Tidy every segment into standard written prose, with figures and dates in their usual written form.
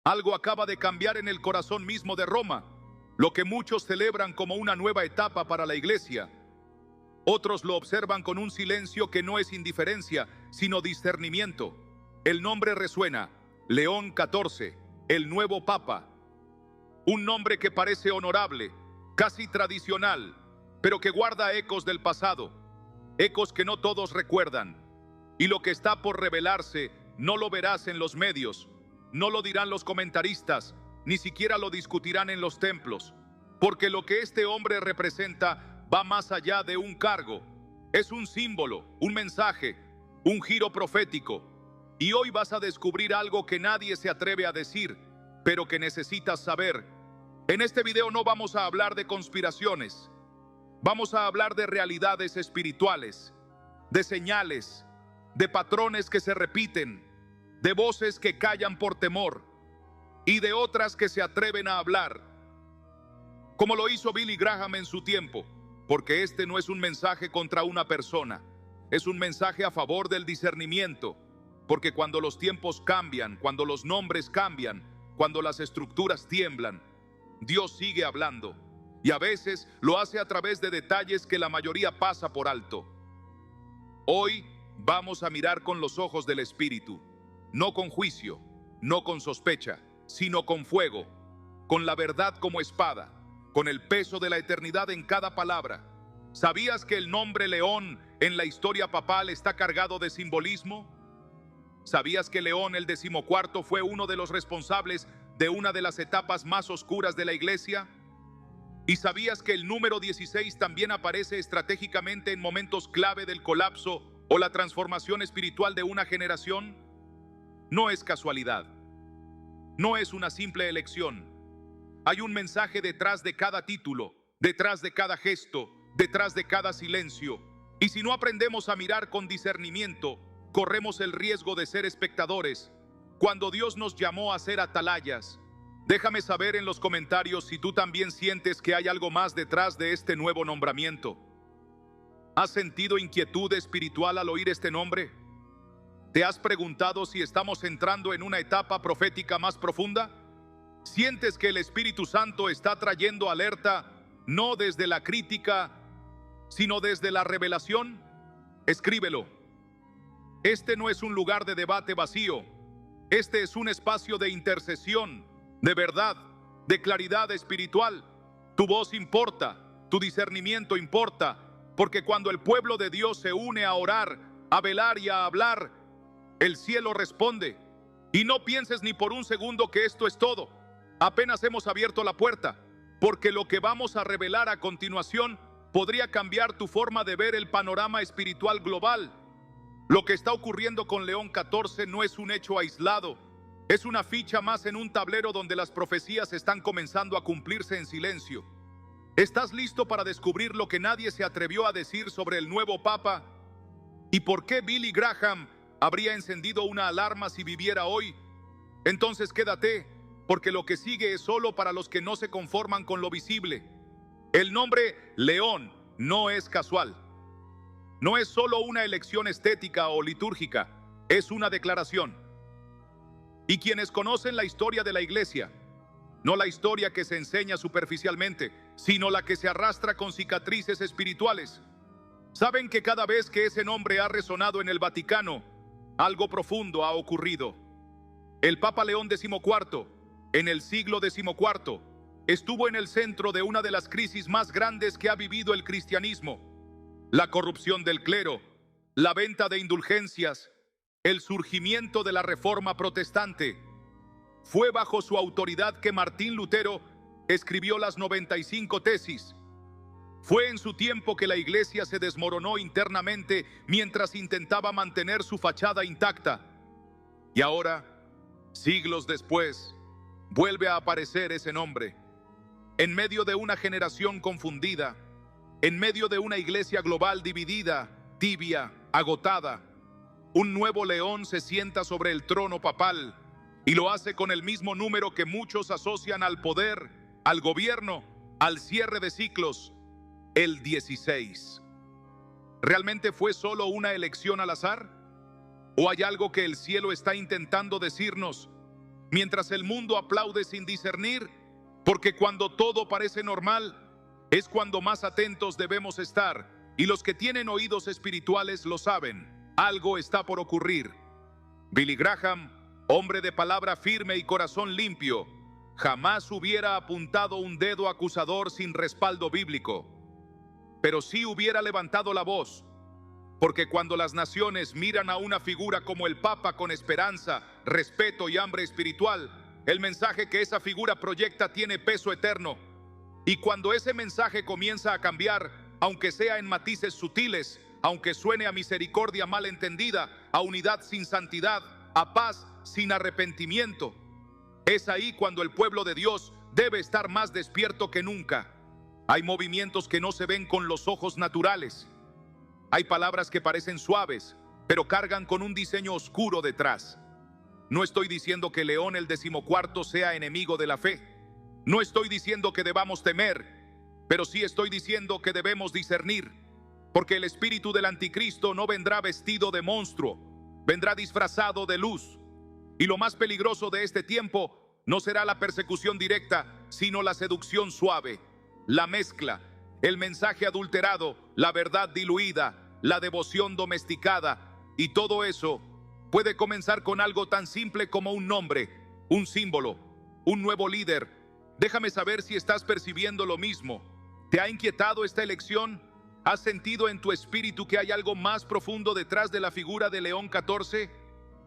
Algo acaba de cambiar en el corazón mismo de Roma, lo que muchos celebran como una nueva etapa para la Iglesia. Otros lo observan con un silencio que no es indiferencia, sino discernimiento. El nombre resuena: León XIV, el nuevo Papa. Un nombre que parece honorable, casi tradicional, pero que guarda ecos del pasado, ecos que no todos recuerdan. Y lo que está por revelarse no lo verás en los medios, no lo dirán los comentaristas, ni siquiera lo discutirán en los templos, porque lo que este hombre representa va más allá de un cargo. Es un símbolo, un mensaje, un giro profético. Y hoy vas a descubrir algo que nadie se atreve a decir, pero que necesitas saber. En este video no vamos a hablar de conspiraciones. Vamos a hablar de realidades espirituales, de señales, de patrones que se repiten, de voces que callan por temor y de otras que se atreven a hablar, como lo hizo Billy Graham en su tiempo, porque este no es un mensaje contra una persona, es un mensaje a favor del discernimiento, porque cuando los tiempos cambian, cuando los nombres cambian, cuando las estructuras tiemblan, Dios sigue hablando, y a veces lo hace a través de detalles que la mayoría pasa por alto. Hoy vamos a mirar con los ojos del Espíritu, no con juicio, no con sospecha, sino con fuego, con la verdad como espada, con el peso de la eternidad en cada palabra. ¿Sabías que el nombre León en la historia papal está cargado de simbolismo? ¿Sabías que León el XIV fue uno de los responsables de una de las etapas más oscuras de la Iglesia? ¿Y sabías que el número 16 también aparece estratégicamente en momentos clave del colapso o la transformación espiritual de una generación? No es casualidad. No es una simple elección. Hay un mensaje detrás de cada título, detrás de cada gesto, detrás de cada silencio. Y si no aprendemos a mirar con discernimiento, corremos el riesgo de ser espectadores cuando Dios nos llamó a ser atalayas. Déjame saber en los comentarios si tú también sientes que hay algo más detrás de este nuevo nombramiento. ¿Has sentido inquietud espiritual al oír este nombre? ¿Te has preguntado si estamos entrando en una etapa profética más profunda? ¿Sientes que el Espíritu Santo está trayendo alerta, no desde la crítica, sino desde la revelación? Escríbelo. Este no es un lugar de debate vacío. Este es un espacio de intercesión, de verdad, de claridad espiritual. Tu voz importa, tu discernimiento importa, porque cuando el pueblo de Dios se une a orar, a velar y a hablar, el cielo responde. Y no pienses ni por un segundo que esto es todo. Apenas hemos abierto la puerta, porque lo que vamos a revelar a continuación podría cambiar tu forma de ver el panorama espiritual global. Lo que está ocurriendo con León XIV no es un hecho aislado, es una ficha más en un tablero donde las profecías están comenzando a cumplirse en silencio. ¿Estás listo para descubrir lo que nadie se atrevió a decir sobre el nuevo Papa? ¿Y por qué Billy Graham habría encendido una alarma si viviera hoy? Entonces quédate, porque lo que sigue es solo para los que no se conforman con lo visible. El nombre León no es casual. No es solo una elección estética o litúrgica, es una declaración. Y quienes conocen la historia de la Iglesia, no la historia que se enseña superficialmente, sino la que se arrastra con cicatrices espirituales, saben que cada vez que ese nombre ha resonado en el Vaticano, algo profundo ha ocurrido. El Papa León XIV, en el siglo XIV, estuvo en el centro de una de las crisis más grandes que ha vivido el cristianismo: la corrupción del clero, la venta de indulgencias, el surgimiento de la Reforma Protestante. Fue bajo su autoridad que Martín Lutero escribió las 95 tesis. Fue en su tiempo que la Iglesia se desmoronó internamente mientras intentaba mantener su fachada intacta. Y ahora, siglos después, vuelve a aparecer ese nombre. En medio de una generación confundida, en medio de una iglesia global dividida, tibia, agotada, un nuevo León se sienta sobre el trono papal y lo hace con el mismo número que muchos asocian al poder, al gobierno, al cierre de ciclos: el 16. ¿Realmente fue solo una elección al azar? ¿O hay algo que el cielo está intentando decirnos? mientras el mundo aplaude sin discernir, porque cuando todo parece normal, es cuando más atentos debemos estar, y los que tienen oídos espirituales lo saben. Algo está por ocurrir. Billy Graham, hombre de palabra firme y corazón limpio, jamás hubiera apuntado un dedo acusador sin respaldo bíblico, pero sí hubiera levantado la voz, porque cuando las naciones miran a una figura como el Papa con esperanza, respeto y hambre espiritual, el mensaje que esa figura proyecta tiene peso eterno. Y cuando ese mensaje comienza a cambiar, aunque sea en matices sutiles, aunque suene a misericordia mal entendida, a unidad sin santidad, a paz sin arrepentimiento, es ahí cuando el pueblo de Dios debe estar más despierto que nunca. Hay movimientos que no se ven con los ojos naturales. Hay palabras que parecen suaves, pero cargan con un diseño oscuro detrás. No estoy diciendo que León el XIV sea enemigo de la fe. No estoy diciendo que debamos temer, pero sí estoy diciendo que debemos discernir, porque el espíritu del anticristo no vendrá vestido de monstruo, vendrá disfrazado de luz. Y lo más peligroso de este tiempo no será la persecución directa, sino la seducción suave, la mezcla, el mensaje adulterado, la verdad diluida, la devoción domesticada. Y todo eso puede comenzar con algo tan simple como un nombre, un símbolo, un nuevo líder. Déjame saber si estás percibiendo lo mismo. ¿Te ha inquietado esta elección? ¿Has sentido en tu espíritu que hay algo más profundo detrás de la figura de León XIV?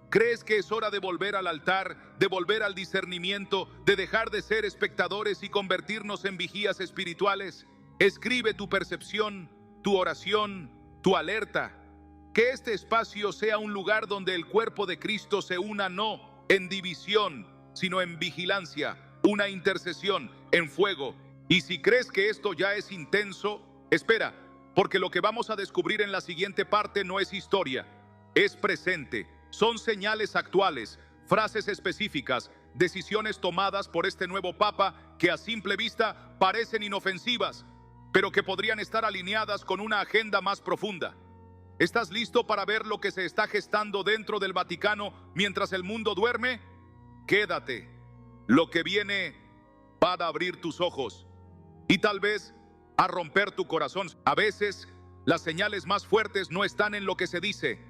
¿Crees que es hora de volver al altar, de volver al discernimiento, de dejar de ser espectadores y convertirnos en vigías espirituales? Escribe tu percepción, tu oración, tu alerta. Que este espacio sea un lugar donde el cuerpo de Cristo se una no en división, sino en vigilancia, una intercesión en fuego. Y si crees que esto ya es intenso, espera, porque lo que vamos a descubrir en la siguiente parte no es historia, es presente. Son señales actuales, frases específicas, decisiones tomadas por este nuevo Papa que a simple vista parecen inofensivas, pero que podrían estar alineadas con una agenda más profunda. ¿Estás listo para ver lo que se está gestando dentro del Vaticano mientras el mundo duerme? Quédate. Lo que viene va a abrir tus ojos y tal vez a romper tu corazón. A veces, las señales más fuertes no están en lo que se dice,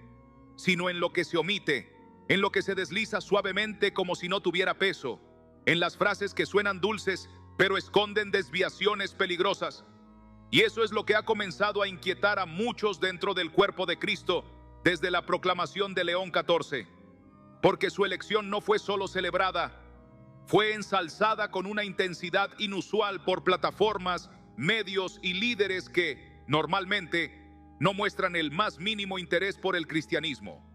sino en lo que se omite, en lo que se desliza suavemente como si no tuviera peso, en las frases que suenan dulces, pero esconden desviaciones peligrosas. Y eso es lo que ha comenzado a inquietar a muchos dentro del cuerpo de Cristo desde la proclamación de León XIV, porque su elección no fue solo celebrada, fue ensalzada con una intensidad inusual por plataformas, medios y líderes que, normalmente, no muestran el más mínimo interés por el cristianismo.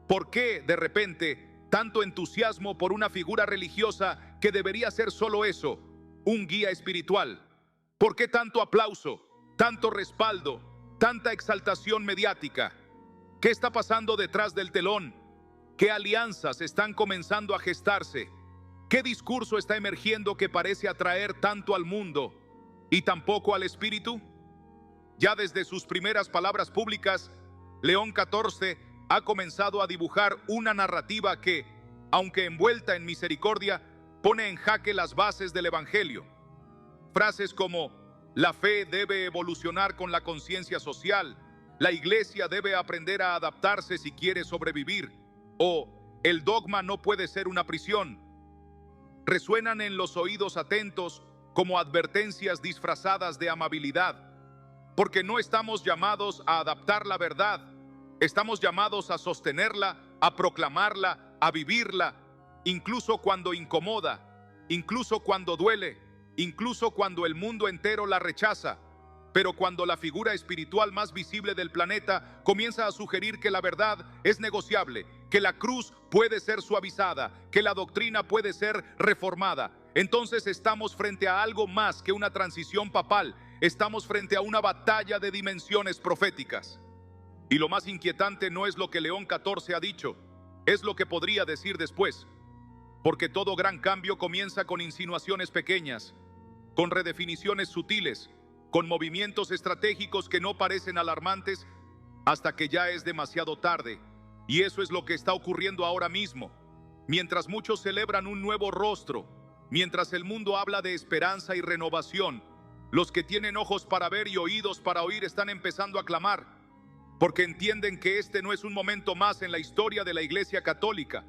¿Por qué, de repente, tanto entusiasmo por una figura religiosa que debería ser solo eso, un guía espiritual? ¿Por qué tanto aplauso, tanto respaldo, tanta exaltación mediática? ¿Qué está pasando detrás del telón? ¿Qué alianzas están comenzando a gestarse? ¿Qué discurso está emergiendo que parece atraer tanto al mundo y tampoco al espíritu? Ya desde sus primeras palabras públicas, León XIV ha comenzado a dibujar una narrativa que, aunque envuelta en misericordia, pone en jaque las bases del Evangelio. Frases como: la fe debe evolucionar con la conciencia social, la iglesia debe aprender a adaptarse si quiere sobrevivir, o el dogma no puede ser una prisión, resuenan en los oídos atentos como advertencias disfrazadas de amabilidad. Porque no estamos llamados a adaptar la verdad, estamos llamados a sostenerla, a proclamarla, a vivirla, incluso cuando incomoda, incluso cuando duele, incluso cuando el mundo entero la rechaza. Pero cuando la figura espiritual más visible del planeta comienza a sugerir que la verdad es negociable, que la cruz puede ser suavizada, que la doctrina puede ser reformada, entonces estamos frente a algo más que una transición papal. Estamos frente a una batalla de dimensiones proféticas. Y lo más inquietante no es lo que León XIV ha dicho, es lo que podría decir después. Porque todo gran cambio comienza con insinuaciones pequeñas, con redefiniciones sutiles, con movimientos estratégicos que no parecen alarmantes hasta que ya es demasiado tarde. Y eso es lo que está ocurriendo ahora mismo. Mientras muchos celebran un nuevo rostro, mientras el mundo habla de esperanza y renovación, los que tienen ojos para ver y oídos para oír están empezando a clamar, porque entienden que este no es un momento más en la historia de la Iglesia Católica.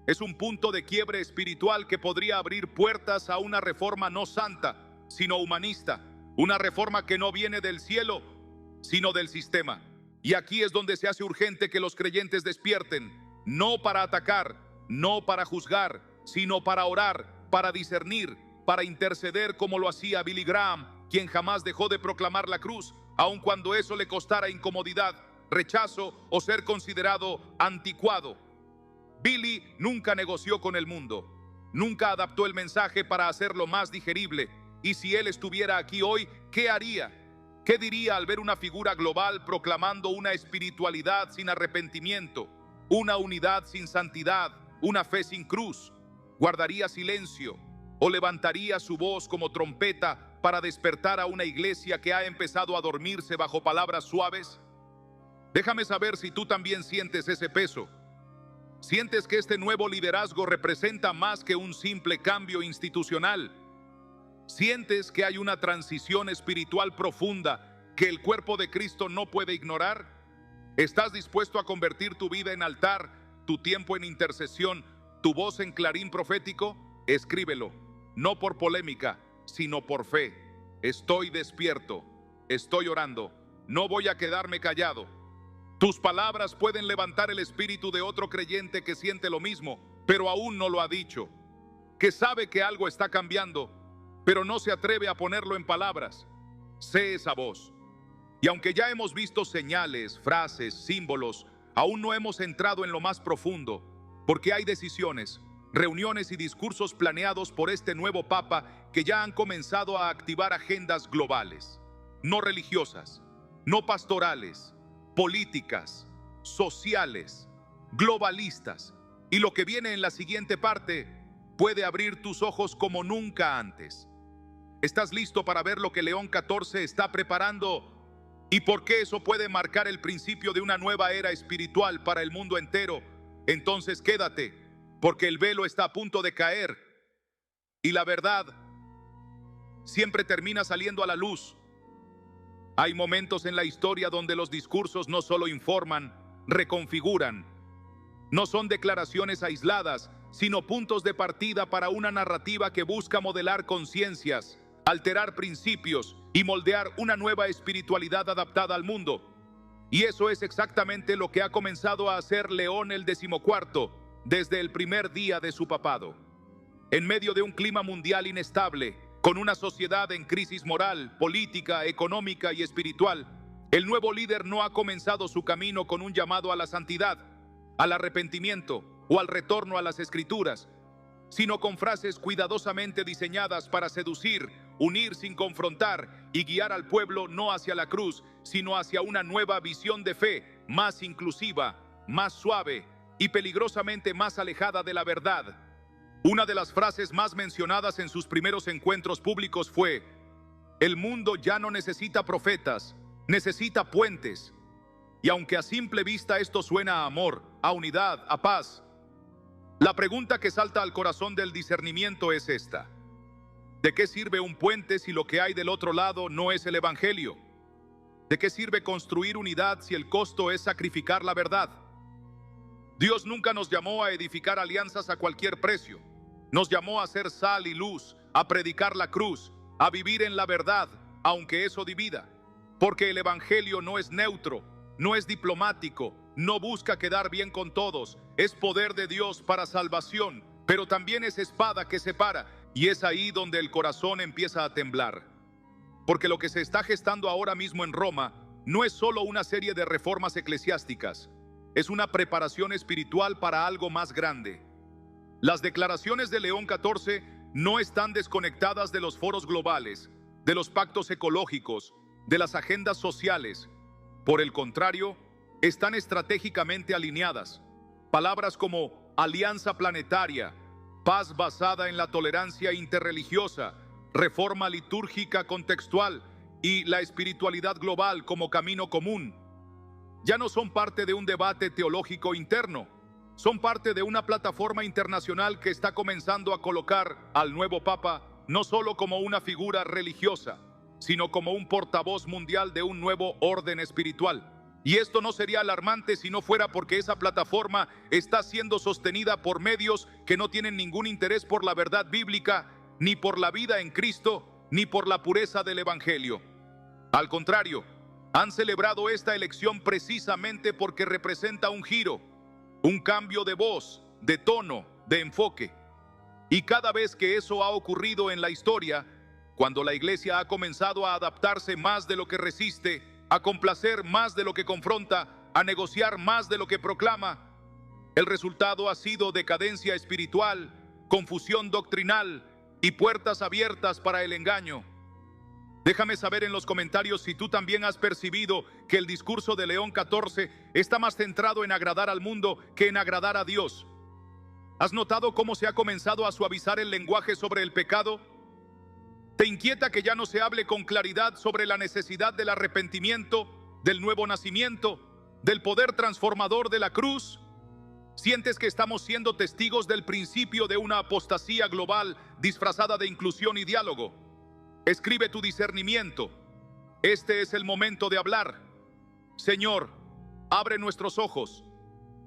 Es un punto de quiebre espiritual que podría abrir puertas a una reforma no santa, sino humanista, una reforma que no viene del cielo, sino del sistema. Y aquí es donde se hace urgente que los creyentes despierten, no para atacar, no para juzgar, sino para orar, para discernir, para interceder como lo hacía Billy Graham, quien jamás dejó de proclamar la cruz, aun cuando eso le costara incomodidad, rechazo o ser considerado anticuado. Billy nunca negoció con el mundo, nunca adaptó el mensaje para hacerlo más digerible. Y si él estuviera aquí hoy, ¿qué haría? ¿Qué diría al ver una figura global proclamando una espiritualidad sin arrepentimiento, una unidad sin santidad, una fe sin cruz? ¿Guardaría silencio o levantaría su voz como trompeta para despertar a una iglesia que ha empezado a dormirse bajo palabras suaves? Déjame saber si tú también sientes ese peso. ¿Sientes que este nuevo liderazgo representa más que un simple cambio institucional? ¿Sientes que hay una transición espiritual profunda que el cuerpo de Cristo no puede ignorar? ¿Estás dispuesto a convertir tu vida en altar, tu tiempo en intercesión, tu voz en clarín profético? Escríbelo, no por polémica, sino por fe. Estoy despierto, estoy orando, no voy a quedarme callado. Tus palabras pueden levantar el espíritu de otro creyente que siente lo mismo, pero aún no lo ha dicho, que sabe que algo está cambiando, pero no se atreve a ponerlo en palabras. Sé esa voz. Y aunque ya hemos visto señales, frases, símbolos, aún no hemos entrado en lo más profundo, porque hay decisiones, reuniones y discursos planeados por este nuevo Papa que ya han comenzado a activar agendas globales, no religiosas, no pastorales, políticas, sociales, globalistas. Y lo que viene en la siguiente parte puede abrir tus ojos como nunca antes. ¿Estás listo para ver lo que León XIV está preparando? ¿Y por qué eso puede marcar el principio de una nueva era espiritual para el mundo entero? Entonces quédate, porque el velo está a punto de caer y la verdad siempre termina saliendo a la luz. Hay momentos en la historia donde los discursos no solo informan, reconfiguran. No son declaraciones aisladas, sino puntos de partida para una narrativa que busca modelar conciencias, alterar principios y moldear una nueva espiritualidad adaptada al mundo. Y eso es exactamente lo que ha comenzado a hacer León el XIV desde el primer día de su papado. En medio de un clima mundial inestable, con una sociedad en crisis moral, política, económica y espiritual, el nuevo líder no ha comenzado su camino con un llamado a la santidad, al arrepentimiento o al retorno a las Escrituras, sino con frases cuidadosamente diseñadas para seducir, unir sin confrontar y guiar al pueblo no hacia la cruz, sino hacia una nueva visión de fe, más inclusiva, más suave y peligrosamente más alejada de la verdad. Una de las frases más mencionadas en sus primeros encuentros públicos fue: el mundo ya no necesita profetas, necesita puentes. Y aunque a simple vista esto suena a amor, a unidad, a paz, la pregunta que salta al corazón del discernimiento es esta: ¿de qué sirve un puente si lo que hay del otro lado no es el Evangelio? ¿De qué sirve construir unidad si el costo es sacrificar la verdad? Dios nunca nos llamó a edificar alianzas a cualquier precio. Nos llamó a ser sal y luz, a predicar la cruz, a vivir en la verdad, aunque eso divida. Porque el Evangelio no es neutro, no es diplomático, no busca quedar bien con todos. Es poder de Dios para salvación, pero también es espada que separa. Y es ahí donde el corazón empieza a temblar. Porque lo que se está gestando ahora mismo en Roma no es solo una serie de reformas eclesiásticas, es una preparación espiritual para algo más grande. Las declaraciones de León XIV no están desconectadas de los foros globales, de los pactos ecológicos, de las agendas sociales. Por el contrario, están estratégicamente alineadas. Palabras como alianza planetaria, paz basada en la tolerancia interreligiosa, reforma litúrgica contextual y la espiritualidad global como camino común ya no son parte de un debate teológico interno, Son parte de una plataforma internacional que está comenzando a colocar al nuevo Papa no solo como una figura religiosa, sino como un portavoz mundial de un nuevo orden espiritual. Y esto no sería alarmante si no fuera porque esa plataforma está siendo sostenida por medios que no tienen ningún interés por la verdad bíblica, ni por la vida en Cristo, ni por la pureza del Evangelio. Al contrario, han celebrado esta elección precisamente porque representa un giro, un cambio de voz, de tono, de enfoque. Y cada vez que eso ha ocurrido en la historia, cuando la Iglesia ha comenzado a adaptarse más de lo que resiste, a complacer más de lo que confronta, a negociar más de lo que proclama, el resultado ha sido decadencia espiritual, confusión doctrinal y puertas abiertas para el engaño. Déjame saber en los comentarios si tú también has percibido que el discurso de León XIV está más centrado en agradar al mundo que en agradar a Dios. ¿Has notado cómo se ha comenzado a suavizar el lenguaje sobre el pecado? ¿Te inquieta que ya no se hable con claridad sobre la necesidad del arrepentimiento, del nuevo nacimiento, del poder transformador de la cruz? ¿Sientes que estamos siendo testigos del principio de una apostasía global disfrazada de inclusión y diálogo? Escribe tu discernimiento. Este es el momento de hablar. Señor, abre nuestros ojos.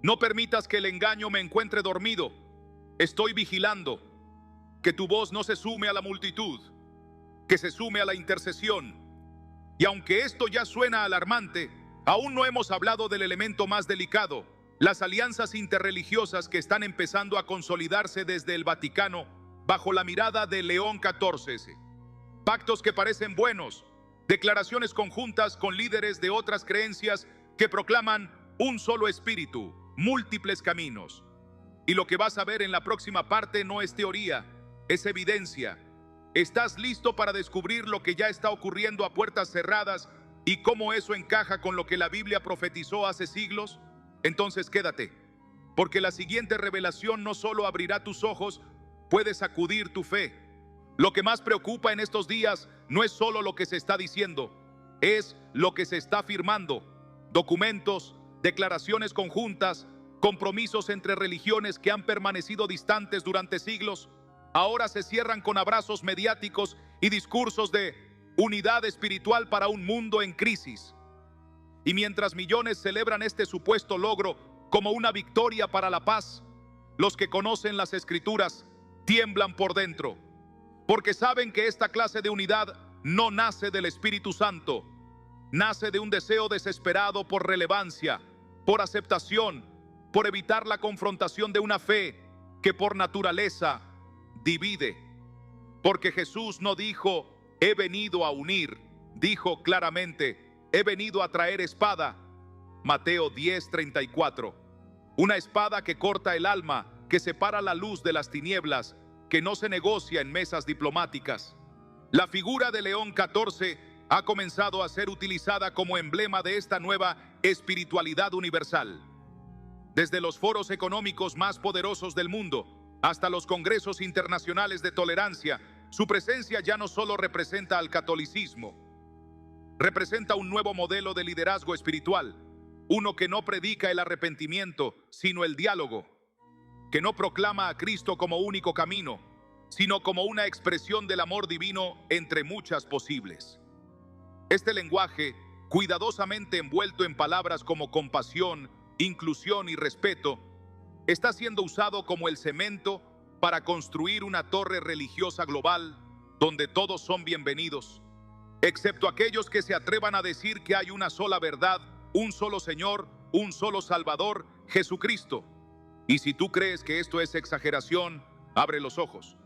No permitas que el engaño me encuentre dormido. Estoy vigilando. Que tu voz no se sume a la multitud, que se sume a la intercesión. Y aunque esto ya suena alarmante, aún no hemos hablado del elemento más delicado, las alianzas interreligiosas que están empezando a consolidarse desde el Vaticano bajo la mirada de León XIV. Pactos que parecen buenos, declaraciones conjuntas con líderes de otras creencias que proclaman un solo espíritu, múltiples caminos. Y lo que vas a ver en la próxima parte no es teoría, es evidencia. ¿Estás listo para descubrir lo que ya está ocurriendo a puertas cerradas y cómo eso encaja con lo que la Biblia profetizó hace siglos? Entonces quédate, porque la siguiente revelación no solo abrirá tus ojos, puede sacudir tu fe. Lo que más preocupa en estos días no es solo lo que se está diciendo, es lo que se está firmando. Documentos, declaraciones conjuntas, compromisos entre religiones que han permanecido distantes durante siglos, ahora se cierran con abrazos mediáticos y discursos de unidad espiritual para un mundo en crisis. Y mientras millones celebran este supuesto logro como una victoria para la paz, los que conocen las Escrituras tiemblan por dentro, porque saben que esta clase de unidad no nace del Espíritu Santo, nace de un deseo desesperado por relevancia, por aceptación, por evitar la confrontación de una fe que por naturaleza divide. Porque Jesús no dijo, he venido a unir, dijo claramente, he venido a traer espada. Mateo 10:34. Una espada que corta el alma, que separa la luz de las tinieblas, que no se negocia en mesas diplomáticas. La figura de León XIV ha comenzado a ser utilizada como emblema de esta nueva espiritualidad universal. Desde los foros económicos más poderosos del mundo hasta los congresos internacionales de tolerancia, su presencia ya no solo representa al catolicismo, representa un nuevo modelo de liderazgo espiritual, uno que no predica el arrepentimiento, sino el diálogo, que no proclama a Cristo como único camino, sino como una expresión del amor divino entre muchas posibles. Este lenguaje, cuidadosamente envuelto en palabras como compasión, inclusión y respeto, está siendo usado como el cemento para construir una torre religiosa global donde todos son bienvenidos, excepto aquellos que se atrevan a decir que hay una sola verdad, un solo Señor, un solo Salvador, Jesucristo. Y si tú crees que esto es exageración, abre los ojos,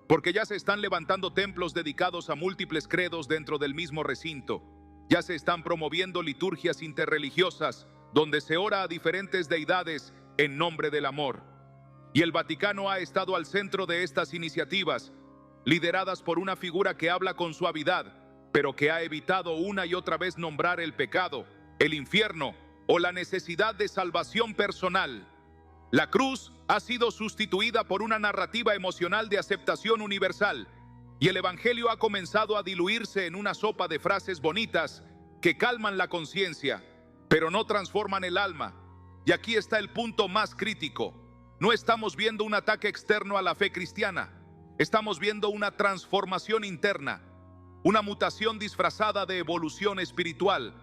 porque ya se están levantando templos dedicados a múltiples credos dentro del mismo recinto. Ya se están promoviendo liturgias interreligiosas donde se ora a diferentes deidades en nombre del amor. Y el Vaticano ha estado al centro de estas iniciativas, lideradas por una figura que habla con suavidad, pero que ha evitado una y otra vez nombrar el pecado, el infierno o la necesidad de salvación personal. La cruz ha sido sustituida por una narrativa emocional de aceptación universal, y el Evangelio ha comenzado a diluirse en una sopa de frases bonitas que calman la conciencia, pero no transforman el alma. Y aquí está el punto más crítico. No estamos viendo un ataque externo a la fe cristiana. Estamos viendo una transformación interna, una mutación disfrazada de evolución espiritual.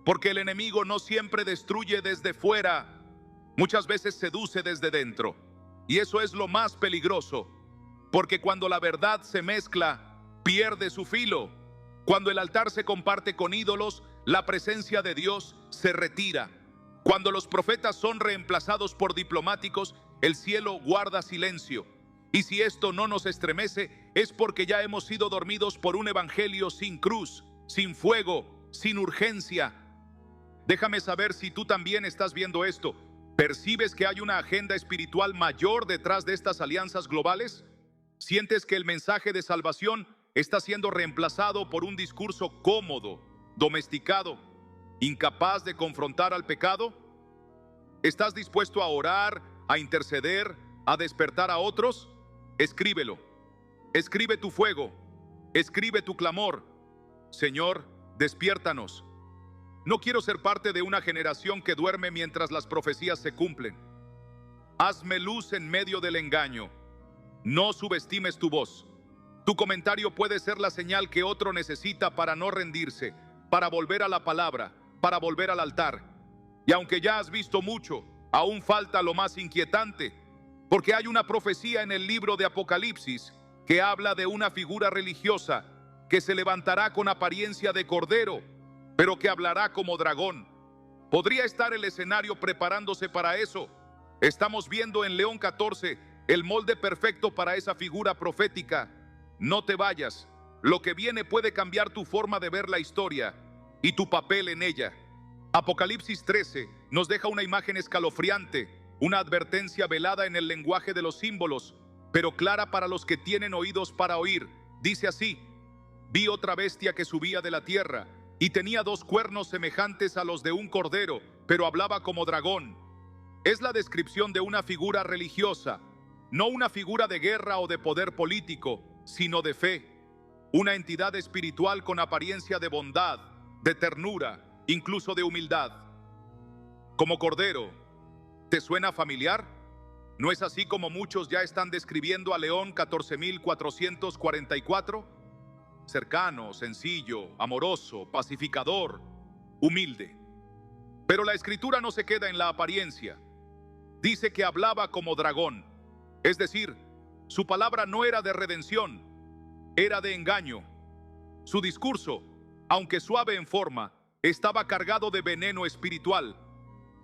Porque el enemigo no siempre destruye desde fuera, muchas veces seduce desde dentro. Y eso es lo más peligroso, porque cuando la verdad se mezcla, pierde su filo. Cuando el altar se comparte con ídolos, la presencia de Dios se retira. Cuando los profetas son reemplazados por diplomáticos, el cielo guarda silencio. Y si esto no nos estremece, es porque ya hemos sido dormidos por un evangelio sin cruz, sin fuego, sin urgencia. Déjame saber si tú también estás viendo esto. ¿Percibes que hay una agenda espiritual mayor detrás de estas alianzas globales? ¿Sientes que el mensaje de salvación está siendo reemplazado por un discurso cómodo, domesticado, incapaz de confrontar al pecado? ¿Estás dispuesto a orar, a interceder, a despertar a otros? Escríbelo. Escribe tu fuego. Escribe tu clamor. Señor, despiértanos. No quiero ser parte de una generación que duerme mientras las profecías se cumplen. Hazme luz en medio del engaño. No subestimes tu voz. Tu comentario puede ser la señal que otro necesita para no rendirse, para volver a la palabra, para volver al altar. Y aunque ya has visto mucho, aún falta lo más inquietante, porque hay una profecía en el libro de Apocalipsis que habla de una figura religiosa que se levantará con apariencia de cordero, pero que hablará como dragón. ¿Podría estar el escenario preparándose para eso? Estamos viendo en León 14 el molde perfecto para esa figura profética. No te vayas. Lo que viene puede cambiar tu forma de ver la historia y tu papel en ella. Apocalipsis 13 nos deja una imagen escalofriante, una advertencia velada en el lenguaje de los símbolos, pero clara para los que tienen oídos para oír. Dice así: vi otra bestia que subía de la tierra, y tenía 2 cuernos semejantes a los de un cordero, pero hablaba como dragón. Es la descripción de una figura religiosa, no una figura de guerra o de poder político, sino de fe. Una entidad espiritual con apariencia de bondad, de ternura, incluso de humildad. Como cordero, ¿te suena familiar? ¿No es así como muchos ya están describiendo a León 14.444? Cercano, sencillo, amoroso, pacificador, humilde. Pero la escritura no se queda en la apariencia. Dice que hablaba como dragón, es decir, su palabra no era de redención, era de engaño. Su discurso, aunque suave en forma, estaba cargado de veneno espiritual.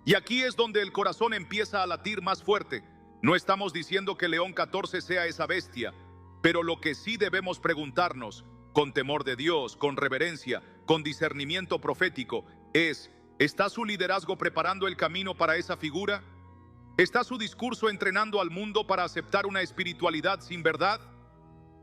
Y aquí es donde el corazón empieza a latir más fuerte. No estamos diciendo que León 14 sea esa bestia, pero lo que sí debemos preguntarnos, con temor de Dios, con reverencia, con discernimiento profético, es: ¿está su liderazgo preparando el camino para esa figura? ¿Está su discurso entrenando al mundo para aceptar una espiritualidad sin verdad?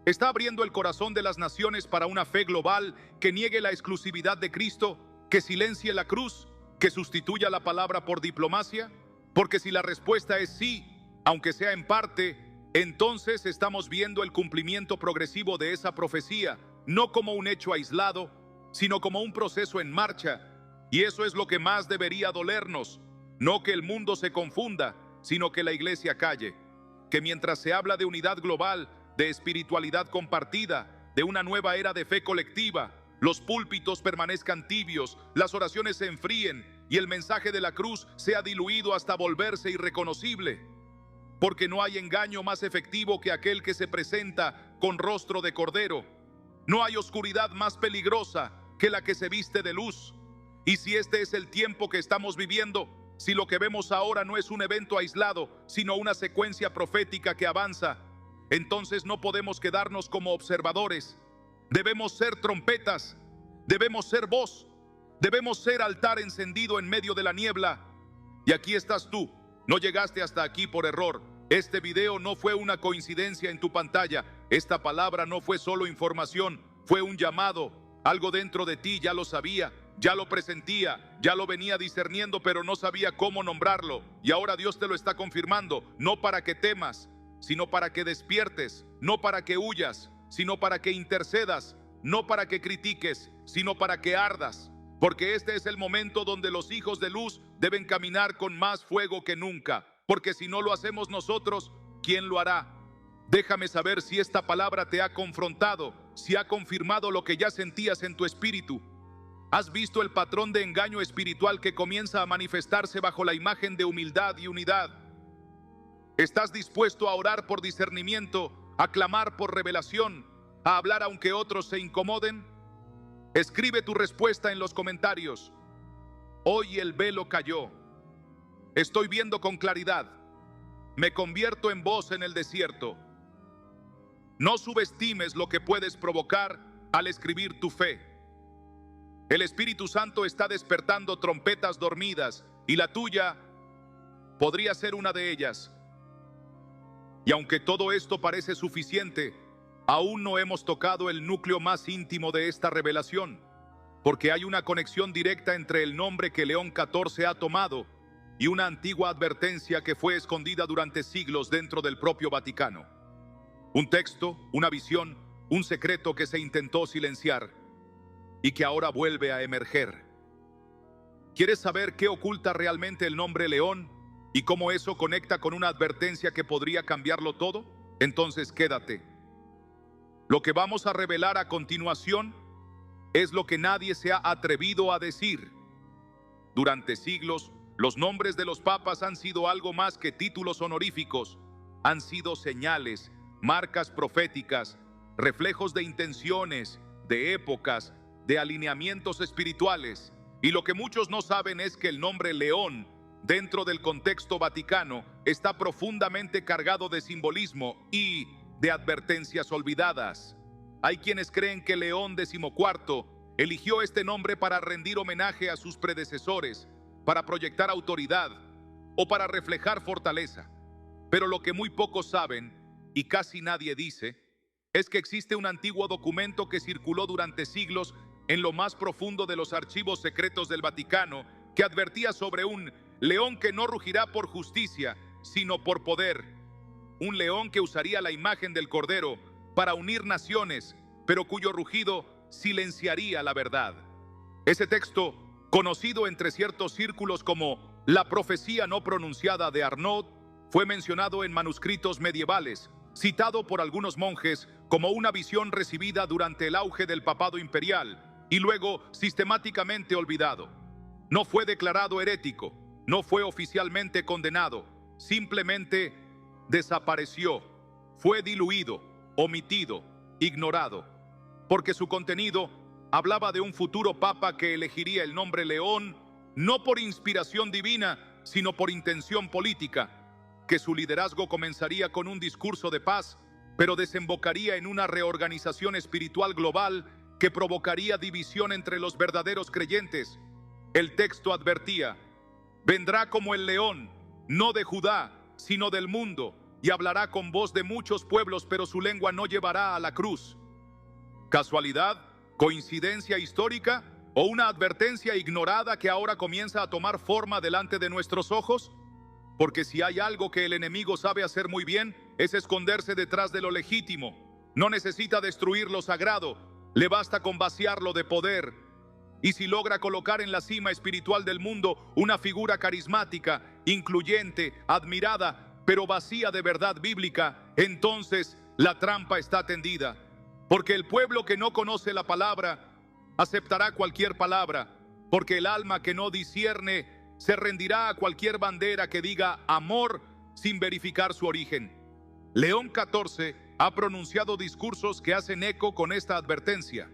¿Está abriendo el corazón de las naciones para una fe global que niegue la exclusividad de Cristo, que silencie la cruz, que sustituya la palabra por diplomacia? Porque si la respuesta es sí, aunque sea en parte, entonces estamos viendo el cumplimiento progresivo de esa profecía, no como un hecho aislado, sino como un proceso en marcha. Y eso es lo que más debería dolernos, no que el mundo se confunda, sino que la iglesia calle. Que mientras se habla de unidad global, de espiritualidad compartida, de una nueva era de fe colectiva, los púlpitos permanezcan tibios, las oraciones se enfríen y el mensaje de la cruz sea diluido hasta volverse irreconocible. Porque no hay engaño más efectivo que aquel que se presenta con rostro de cordero. No hay oscuridad más peligrosa que la que se viste de luz. Y si este es el tiempo que estamos viviendo, si lo que vemos ahora no es un evento aislado, sino una secuencia profética que avanza, entonces no podemos quedarnos como observadores. Debemos ser trompetas, debemos ser voz, debemos ser altar encendido en medio de la niebla. Y aquí estás tú, no llegaste hasta aquí por error. Este video no fue una coincidencia en tu pantalla. Esta palabra no fue solo información, fue un llamado. Algo dentro de ti ya lo sabía, ya lo presentía, ya lo venía discerniendo, pero no sabía cómo nombrarlo. Y ahora Dios te lo está confirmando, no para que temas, sino para que despiertes, no para que huyas, sino para que intercedas, no para que critiques, sino para que ardas, Porque este es el momento donde los hijos de luz deben caminar con más fuego que nunca, porque si no lo hacemos nosotros, ¿quién lo hará? Déjame saber si esta palabra te ha confrontado, si ha confirmado lo que ya sentías en tu espíritu. ¿Has visto el patrón de engaño espiritual que comienza a manifestarse bajo la imagen de humildad y unidad? ¿Estás dispuesto a orar por discernimiento, a clamar por revelación, a hablar aunque otros se incomoden? Escribe tu respuesta en los comentarios. Hoy el velo cayó. Estoy viendo con claridad. Me convierto en voz en el desierto. No subestimes lo que puedes provocar al escribir tu fe. El Espíritu Santo está despertando trompetas dormidas y la tuya podría ser una de ellas. Y aunque todo esto parece suficiente, aún no hemos tocado el núcleo más íntimo de esta revelación, porque hay una conexión directa entre el nombre que León XIV ha tomado y una antigua advertencia que fue escondida durante siglos dentro del propio Vaticano. Un texto, una visión, un secreto que se intentó silenciar y que ahora vuelve a emerger. ¿Quieres saber qué oculta realmente el nombre León y cómo eso conecta con una advertencia que podría cambiarlo todo? Entonces quédate. Lo que vamos a revelar a continuación es lo que nadie se ha atrevido a decir. Durante siglos, los nombres de los papas han sido algo más que títulos honoríficos. Han sido señales, marcas proféticas, reflejos de intenciones, de épocas, de alineamientos espirituales. Y lo que muchos no saben es que el nombre León, dentro del contexto vaticano, está profundamente cargado de simbolismo y de advertencias olvidadas. Hay quienes creen que León XIV eligió este nombre para rendir homenaje a sus predecesores, para proyectar autoridad o para reflejar fortaleza. Pero lo que muy pocos saben, y casi nadie dice, es que existe un antiguo documento que circuló durante siglos en lo más profundo de los archivos secretos del Vaticano, que advertía sobre un león que no rugirá por justicia, sino por poder. Un león que usaría la imagen del Cordero para unir naciones, pero cuyo rugido silenciaría la verdad. Ese texto, conocido entre ciertos círculos como la profecía no pronunciada de Arnaud, fue mencionado en manuscritos medievales, citado por algunos monjes como una visión recibida durante el auge del papado imperial y luego sistemáticamente olvidado. No fue declarado herético, no fue oficialmente condenado, simplemente desapareció, fue diluido, omitido, ignorado, porque su contenido hablaba de un futuro papa que elegiría el nombre León no por inspiración divina, sino por intención política, que su liderazgo comenzaría con un discurso de paz, pero desembocaría en una reorganización espiritual global que provocaría división entre los verdaderos creyentes. El texto advertía: vendrá como el león, no de Judá, sino del mundo, y hablará con voz de muchos pueblos, pero su lengua no llevará a la cruz. ¿Casualidad? ¿Coincidencia histórica? ¿O una advertencia ignorada que ahora comienza a tomar forma delante de nuestros ojos? Porque si hay algo que el enemigo sabe hacer muy bien, es esconderse detrás de lo legítimo. No necesita destruir lo sagrado, le basta con vaciarlo de poder. Y si logra colocar en la cima espiritual del mundo una figura carismática, incluyente, admirada, pero vacía de verdad bíblica, entonces la trampa está tendida. Porque el pueblo que no conoce la palabra aceptará cualquier palabra, porque el alma que no discierne se rendirá a cualquier bandera que diga amor sin verificar su origen. León XIV ha pronunciado discursos que hacen eco con esta advertencia.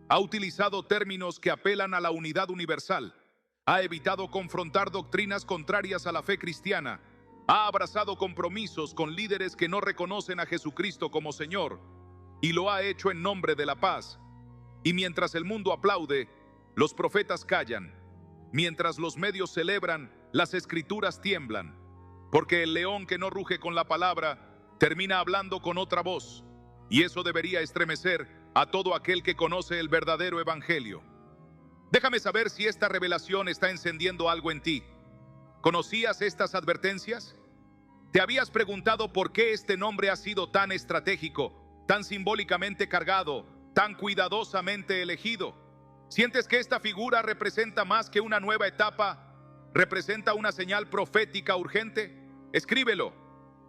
Ha utilizado términos que apelan a la unidad universal. Ha evitado confrontar doctrinas contrarias a la fe cristiana. Ha abrazado compromisos con líderes que no reconocen a Jesucristo como Señor. Y lo ha hecho en nombre de la paz. Y mientras el mundo aplaude, los profetas callan. Mientras los medios celebran, las escrituras tiemblan. Porque el león que no ruge con la palabra termina hablando con otra voz. Y eso debería estremecer a todo aquel que conoce el verdadero evangelio. Déjame saber si esta revelación está encendiendo algo en ti. ¿Conocías estas advertencias? ¿Te habías preguntado por qué este nombre ha sido tan estratégico, tan simbólicamente cargado, tan cuidadosamente elegido? ¿Sientes que esta figura representa más que una nueva etapa? ¿Representa una señal profética urgente? Escríbelo.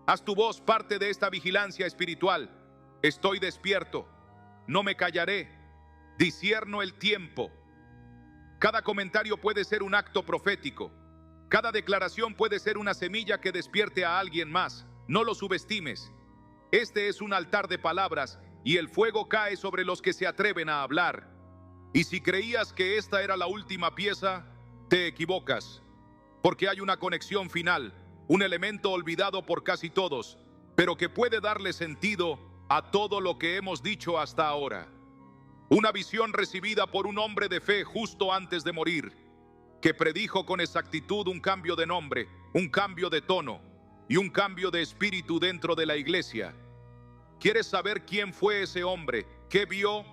Haz tu voz parte de esta vigilancia espiritual. Estoy despierto. No me callaré. Discierno el tiempo. Cada comentario puede ser un acto profético. Cada declaración puede ser una semilla que despierte a alguien más. No lo subestimes. Este es un altar de palabras y el fuego cae sobre los que se atreven a hablar. Y si creías que esta era la última pieza, te equivocas. Porque hay una conexión final, un elemento olvidado por casi todos, pero que puede darle sentido a todo lo que hemos dicho hasta ahora. Una visión recibida por un hombre de fe justo antes de morir, que predijo con exactitud un cambio de nombre, un cambio de tono y un cambio de espíritu dentro de la iglesia. ¿Quieres saber quién fue ese hombre? ¿Qué vio?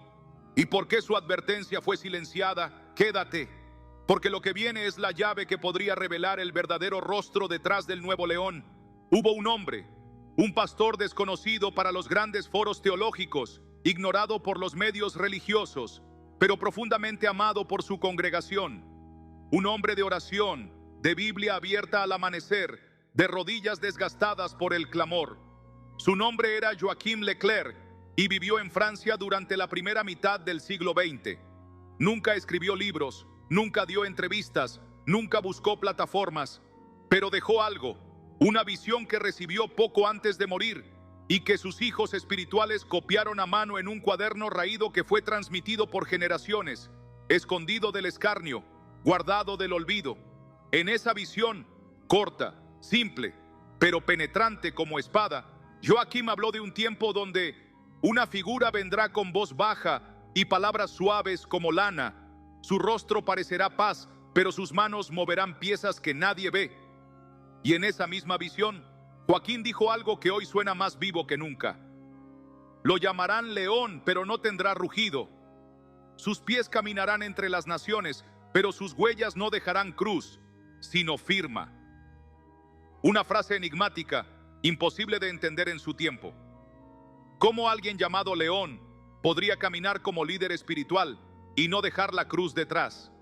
¿Y por qué su advertencia fue silenciada? Quédate, porque lo que viene es la llave que podría revelar el verdadero rostro detrás del nuevo león. Hubo un hombre, un pastor desconocido para los grandes foros teológicos, ignorado por los medios religiosos, pero profundamente amado por su congregación. Un hombre de oración, de Biblia abierta al amanecer, de rodillas desgastadas por el clamor. Su nombre era Joachim Leclerc y vivió en Francia durante la primera mitad del siglo XX. Nunca escribió libros, nunca dio entrevistas, nunca buscó plataformas, pero dejó algo, una visión que recibió poco antes de morir y que sus hijos espirituales copiaron a mano en un cuaderno raído que fue transmitido por generaciones, escondido del escarnio, guardado del olvido. En esa visión, corta, simple, pero penetrante como espada, Joachim habló de un tiempo donde una figura vendrá con voz baja y palabras suaves como lana. Su rostro parecerá paz, pero sus manos moverán piezas que nadie ve. Y en esa misma visión, Joaquín dijo algo que hoy suena más vivo que nunca. Lo llamarán león, pero no tendrá rugido. Sus pies caminarán entre las naciones, pero sus huellas no dejarán cruz, sino firma. Una frase enigmática, imposible de entender en su tiempo. ¿Cómo alguien llamado León podría caminar como líder espiritual y no dejar la cruz detrás?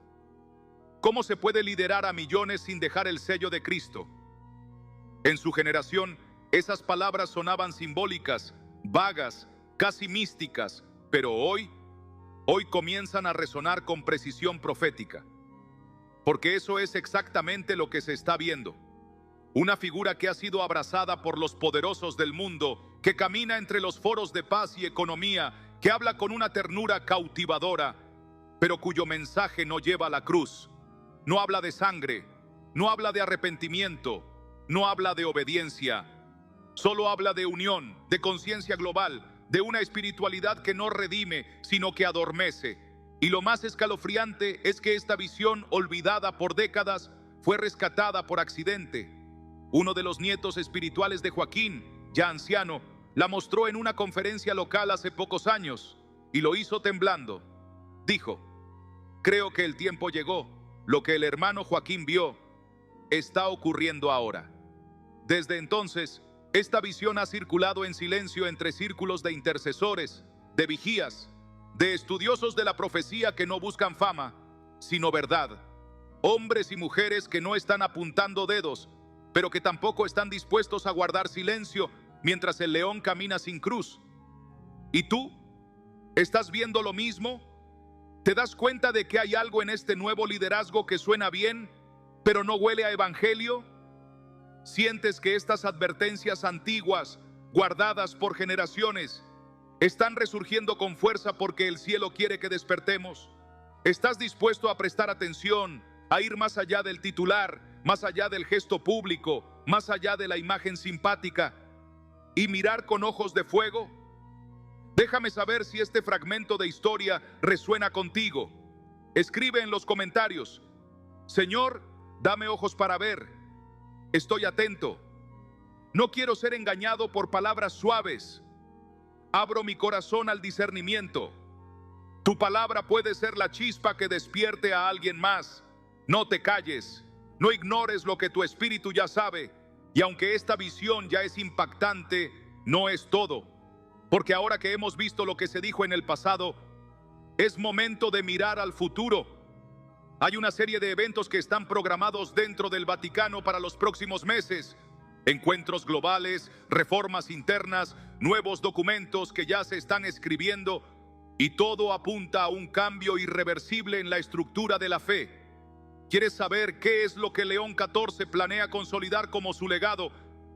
¿Cómo se puede liderar a millones sin dejar el sello de Cristo? En su generación, esas palabras sonaban simbólicas, vagas, casi místicas, pero hoy comienzan a resonar con precisión profética. Porque eso es exactamente lo que se está viendo. Una figura que ha sido abrazada por los poderosos del mundo, que camina entre los foros de paz y economía, que habla con una ternura cautivadora, pero cuyo mensaje no lleva la cruz. No habla de sangre, no habla de arrepentimiento, no habla de obediencia. Solo habla de unión, de conciencia global, de una espiritualidad que no redime, sino que adormece. Y lo más escalofriante es que esta visión, olvidada por décadas, fue rescatada por accidente. Uno de los nietos espirituales de Joaquín, ya anciano, la mostró en una conferencia local hace pocos años y lo hizo temblando. Dijo: creo que el tiempo llegó. Lo que el hermano Joaquín vio está ocurriendo ahora. Desde entonces, esta visión ha circulado en silencio entre círculos de intercesores, de vigías, de estudiosos de la profecía que no buscan fama, sino verdad. Hombres y mujeres que no están apuntando dedos, pero que tampoco están dispuestos a guardar silencio mientras el león camina sin cruz. ¿Y tú? ¿Estás viendo lo mismo? ¿Te das cuenta de que hay algo en este nuevo liderazgo que suena bien, pero no huele a evangelio? ¿Sientes que estas advertencias antiguas, guardadas por generaciones, están resurgiendo con fuerza porque el cielo quiere que despertemos? ¿Estás dispuesto a prestar atención, a ir más allá del titular, más allá del gesto público, más allá de la imagen simpática y mirar con ojos de fuego? Déjame saber si este fragmento de historia resuena contigo. Escribe en los comentarios: Señor, dame ojos para ver. Estoy atento. No quiero ser engañado por palabras suaves. Abro mi corazón al discernimiento. Tu palabra puede ser la chispa que despierte a alguien más. No te calles. No ignores lo que tu espíritu ya sabe. Y aunque esta visión ya es impactante, no es todo. Porque ahora que hemos visto lo que se dijo en el pasado, Es momento de mirar al futuro. Hay una serie de eventos que están programados dentro del Vaticano para los próximos meses. Encuentros globales, reformas internas, nuevos documentos que ya se están escribiendo, y todo apunta a un cambio irreversible en la estructura de la fe. ¿Quieres saber qué es lo que León XIV planea consolidar como su legado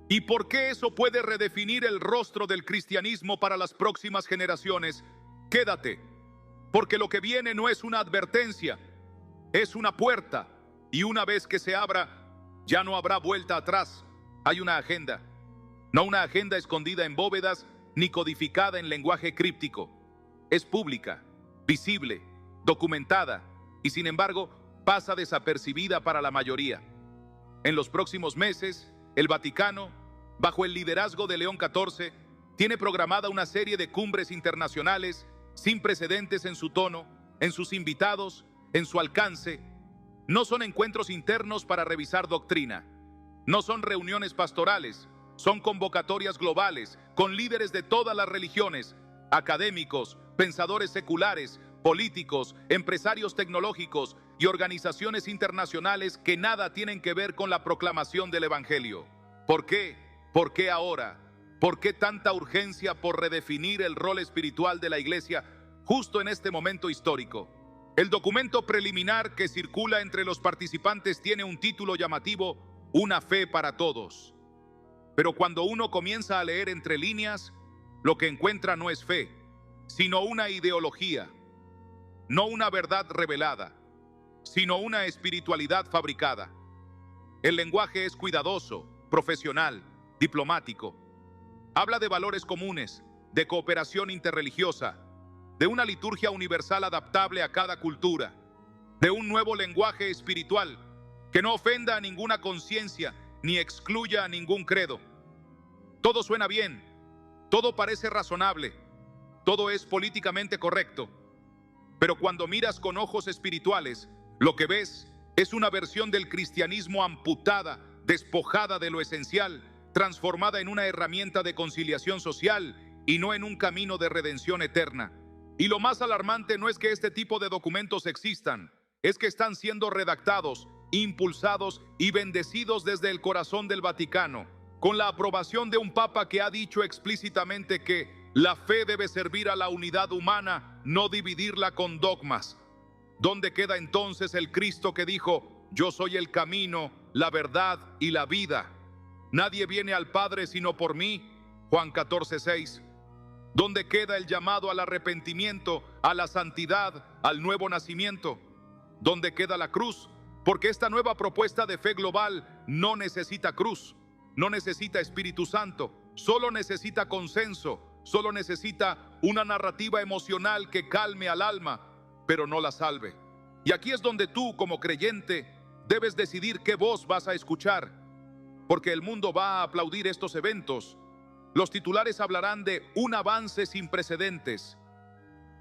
y por qué eso puede redefinir el rostro del cristianismo para las próximas generaciones? Quédate, porque lo que viene no es una advertencia, es una puerta, y una vez que se abra, ya no habrá vuelta atrás. Hay una agenda, no una agenda escondida en bóvedas ni codificada en lenguaje críptico. Es pública, visible, documentada y sin embargo pasa desapercibida para la mayoría. En los próximos meses, el Vaticano, bajo el liderazgo de León XIV, tiene programada una serie de cumbres internacionales sin precedentes en su tono, en sus invitados, en su alcance. No son encuentros internos para revisar doctrina, no son reuniones pastorales, son convocatorias globales con líderes de todas las religiones, académicos, pensadores seculares, políticos, empresarios tecnológicos y organizaciones internacionales que nada tienen que ver con la proclamación del Evangelio. ¿Por qué? ¿Por qué ahora? ¿Por qué tanta urgencia por redefinir el rol espiritual de la Iglesia justo en este momento histórico? El documento preliminar que circula entre los participantes tiene un título llamativo: Una fe para todos. Pero cuando uno comienza a leer entre líneas, lo que encuentra no es fe, sino una ideología, no una verdad revelada, sino una espiritualidad fabricada. El lenguaje es cuidadoso, profesional, diplomático. Habla de valores comunes, de cooperación interreligiosa, de una liturgia universal adaptable a cada cultura, de un nuevo lenguaje espiritual que no ofenda a ninguna conciencia ni excluya a ningún credo. Todo suena bien, todo parece razonable, todo es políticamente correcto, pero cuando miras con ojos espirituales, lo que ves es una versión del cristianismo amputada, despojada de lo esencial, transformada en una herramienta de conciliación social y no en un camino de redención eterna. Y lo más alarmante no es que este tipo de documentos existan, es que están siendo redactados, impulsados y bendecidos desde el corazón del Vaticano, con la aprobación de un papa que ha dicho explícitamente que la fe debe servir a la unidad humana, no dividirla con dogmas. ¿Dónde queda entonces el Cristo que dijo: yo soy el camino, la verdad y la vida? Nadie viene al Padre sino por mí, Juan 14:6. ¿Dónde queda el llamado al arrepentimiento, a la santidad, al nuevo nacimiento? ¿Dónde queda la cruz? Porque esta nueva propuesta de fe global no necesita cruz, no necesita Espíritu Santo, solo necesita consenso, solo necesita una narrativa emocional que calme al alma, pero no la salve. Y aquí es donde tú, como creyente, debes decidir qué voz vas a escuchar, porque el mundo va a aplaudir estos eventos. Los titulares hablarán de un avance sin precedentes.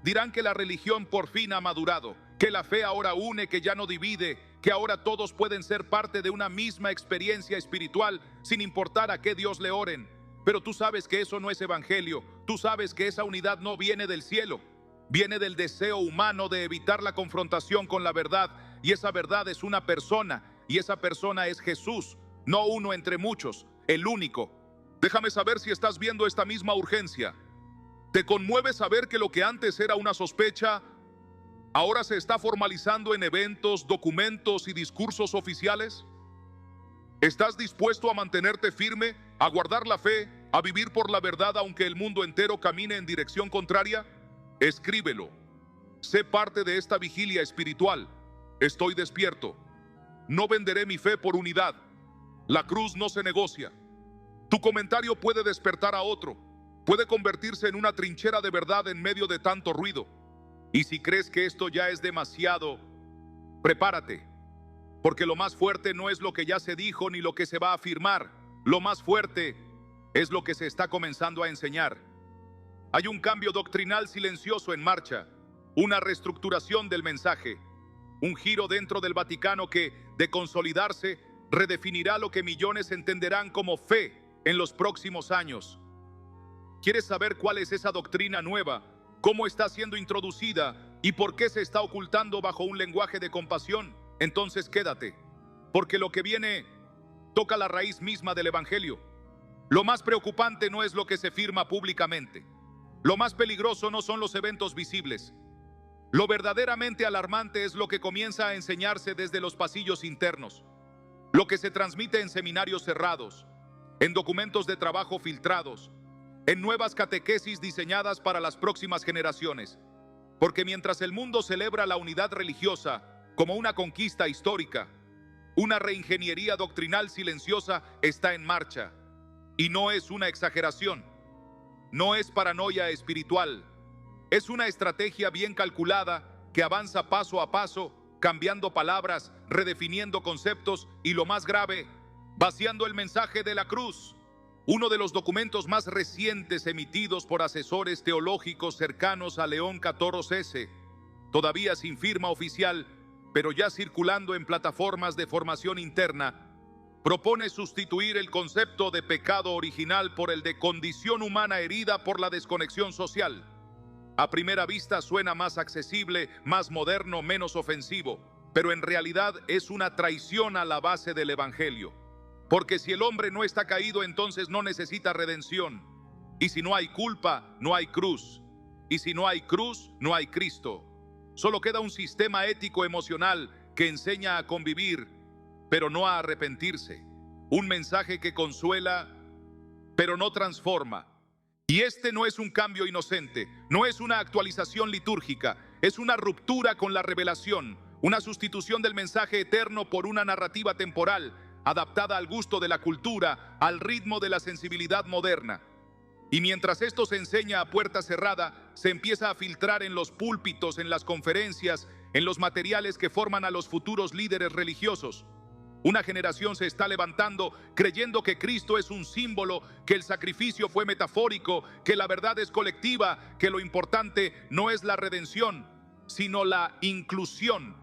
Dirán que la religión por fin ha madurado, que la fe ahora une, que ya no divide, que ahora todos pueden ser parte de una misma experiencia espiritual sin importar a qué Dios le oren. Pero tú sabes que eso no es evangelio, tú sabes que esa unidad no viene del cielo, viene del deseo humano de evitar la confrontación con la verdad, y esa verdad es una persona, y esa persona es Jesús, no uno entre muchos, el único. Déjame saber si estás viendo esta misma urgencia. ¿Te conmueve saber que lo que antes era una sospecha ahora se está formalizando en eventos, documentos y discursos oficiales? ¿Estás dispuesto a mantenerte firme, a guardar la fe, a vivir por la verdad aunque el mundo entero camine en dirección contraria? Escríbelo. Sé parte de esta vigilia espiritual. Estoy despierto. No venderé mi fe por unidad. La cruz no se negocia. Tu comentario puede despertar a otro, puede convertirse en una trinchera de verdad en medio de tanto ruido. Y si crees que esto ya es demasiado, prepárate, porque lo más fuerte no es lo que ya se dijo ni lo que se va a afirmar. Lo más fuerte es lo que se está comenzando a enseñar. Hay un cambio doctrinal silencioso en marcha, una reestructuración del mensaje, un giro dentro del Vaticano que, de consolidarse, redefinirá lo que millones entenderán como fe en los próximos años. ¿Quieres saber cuál es esa doctrina nueva? ¿Cómo está siendo introducida? ¿Y por qué se está ocultando bajo un lenguaje de compasión? Entonces quédate, porque lo que viene toca la raíz misma del Evangelio. Lo más preocupante no es lo que se firma públicamente. Lo más peligroso no son los eventos visibles. Lo verdaderamente alarmante es lo que comienza a enseñarse desde los pasillos internos, lo que se transmite en seminarios cerrados, en documentos de trabajo filtrados, en nuevas catequesis diseñadas para las próximas generaciones. Porque mientras el mundo celebra la unidad religiosa como una conquista histórica, una reingeniería doctrinal silenciosa está en marcha. Y no es una exageración, no es paranoia espiritual, es una estrategia bien calculada que avanza paso a paso, cambiando palabras, redefiniendo conceptos y, lo más grave, vaciando el mensaje de la cruz. Uno de los documentos más recientes emitidos por asesores teológicos cercanos a León XIV, todavía sin firma oficial, pero ya circulando en plataformas de formación interna, propone sustituir el concepto de pecado original por el de condición humana herida por la desconexión social. A primera vista suena más accesible, más moderno, menos ofensivo, pero en realidad es una traición a la base del Evangelio. Porque si el hombre no está caído, entonces no necesita redención. Y si no hay culpa, no hay cruz. Y si no hay cruz, no hay Cristo. Solo queda un sistema ético emocional que enseña a convivir, pero no a arrepentirse. Un mensaje que consuela, pero no transforma. Y este no es un cambio inocente, no es una actualización litúrgica, es una ruptura con la revelación, una sustitución del mensaje eterno por una narrativa temporal, adaptada al gusto de la cultura, al ritmo de la sensibilidad moderna. Y mientras esto se enseña a puerta cerrada, se empieza a filtrar en los púlpitos, en las conferencias, en los materiales que forman a los futuros líderes religiosos. Una generación se está levantando creyendo que Cristo es un símbolo, que el sacrificio fue metafórico, que la verdad es colectiva, que lo importante no es la redención, sino la inclusión.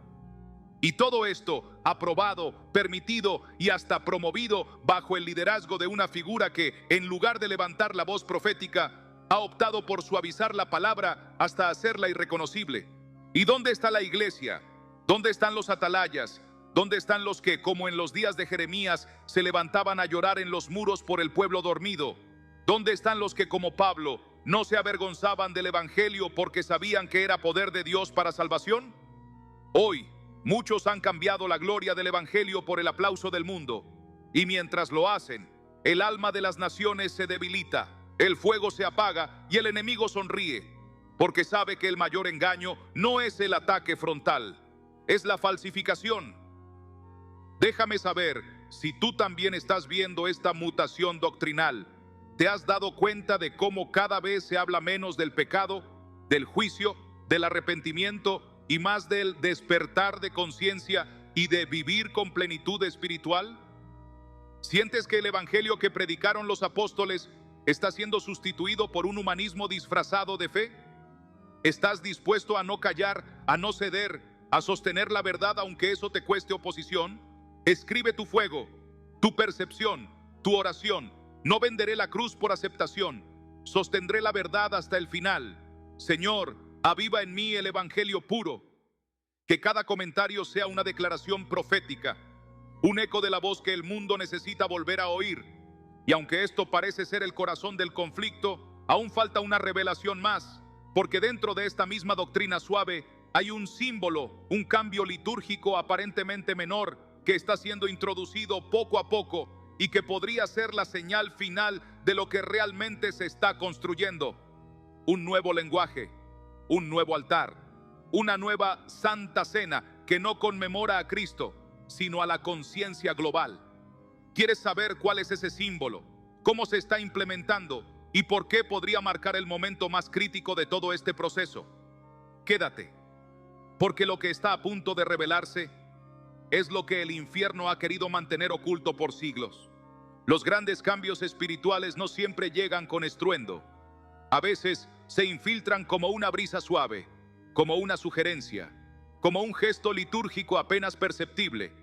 Y todo esto aprobado, permitido y hasta promovido bajo el liderazgo de una figura que, en lugar de levantar la voz profética, ha optado por suavizar la palabra hasta hacerla irreconocible. ¿Y dónde está la iglesia? ¿Dónde están los atalayas? ¿Dónde están los que, como en los días de Jeremías, se levantaban a llorar en los muros por el pueblo dormido? ¿Dónde están los que, como Pablo, no se avergonzaban del Evangelio porque sabían que era poder de Dios para salvación? Hoy, muchos han cambiado la gloria del Evangelio por el aplauso del mundo. Y mientras lo hacen, el alma de las naciones se debilita, el fuego se apaga y el enemigo sonríe, porque sabe que el mayor engaño no es el ataque frontal, es la falsificación. Déjame saber si tú también estás viendo esta mutación doctrinal. ¿Te has dado cuenta de cómo cada vez se habla menos del pecado, del juicio, del arrepentimiento y más del despertar de conciencia y de vivir con plenitud espiritual? ¿Sientes que el evangelio que predicaron los apóstoles está siendo sustituido por un humanismo disfrazado de fe? ¿Estás dispuesto a no callar, a no ceder, a sostener la verdad aunque eso te cueste oposición? Escribe tu fuego, tu percepción, tu oración. No venderé la cruz por aceptación. Sostendré la verdad hasta el final. Señor, aviva en mí el evangelio puro. Que cada comentario sea una declaración profética, un eco de la voz que el mundo necesita volver a oír. Y aunque esto parece ser el corazón del conflicto, aún falta una revelación más, porque dentro de esta misma doctrina suave hay un símbolo, un cambio litúrgico aparentemente menor, que está siendo introducido poco a poco y que podría ser la señal final de lo que realmente se está construyendo. Un nuevo lenguaje, un nuevo altar, una nueva Santa Cena que no conmemora a Cristo, sino a la conciencia global. ¿Quieres saber cuál es ese símbolo? ¿Cómo se está implementando? ¿Y por qué podría marcar el momento más crítico de todo este proceso? Quédate, porque lo que está a punto de revelarse es lo que el infierno ha querido mantener oculto por siglos. Los grandes cambios espirituales no siempre llegan con estruendo. A veces se infiltran como una brisa suave, como una sugerencia, como un gesto litúrgico apenas perceptible.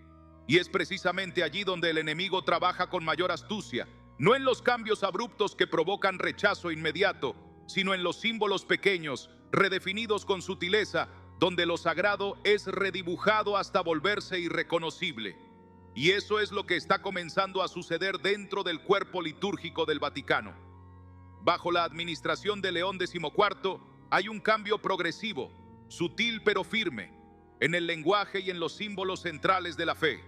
Y es precisamente allí donde el enemigo trabaja con mayor astucia, no en los cambios abruptos que provocan rechazo inmediato, sino en los símbolos pequeños, redefinidos con sutileza, donde lo sagrado es redibujado hasta volverse irreconocible. Y eso es lo que está comenzando a suceder dentro del cuerpo litúrgico del Vaticano. Bajo la administración de León XIV hay un cambio progresivo, sutil pero firme, en el lenguaje y en los símbolos centrales de la fe.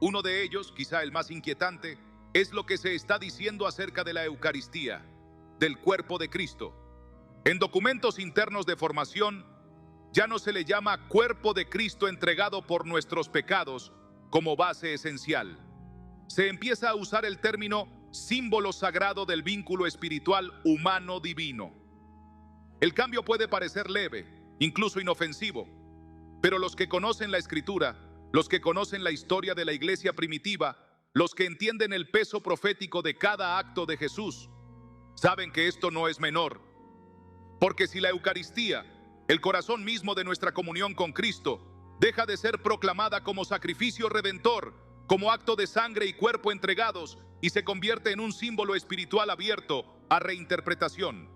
Uno de ellos, quizá el más inquietante, es lo que se está diciendo acerca de la Eucaristía, del cuerpo de Cristo. En documentos internos de formación, ya no se le llama cuerpo de Cristo entregado por nuestros pecados como base esencial. Se empieza a usar el término símbolo sagrado del vínculo espiritual humano-divino. El cambio puede parecer leve, incluso inofensivo, pero los que conocen la Escritura, los que conocen la historia de la iglesia primitiva, los que entienden el peso profético de cada acto de Jesús, saben que esto no es menor. Porque si la Eucaristía, el corazón mismo de nuestra comunión con Cristo, deja de ser proclamada como sacrificio redentor, como acto de sangre y cuerpo entregados, y se convierte en un símbolo espiritual abierto a reinterpretación,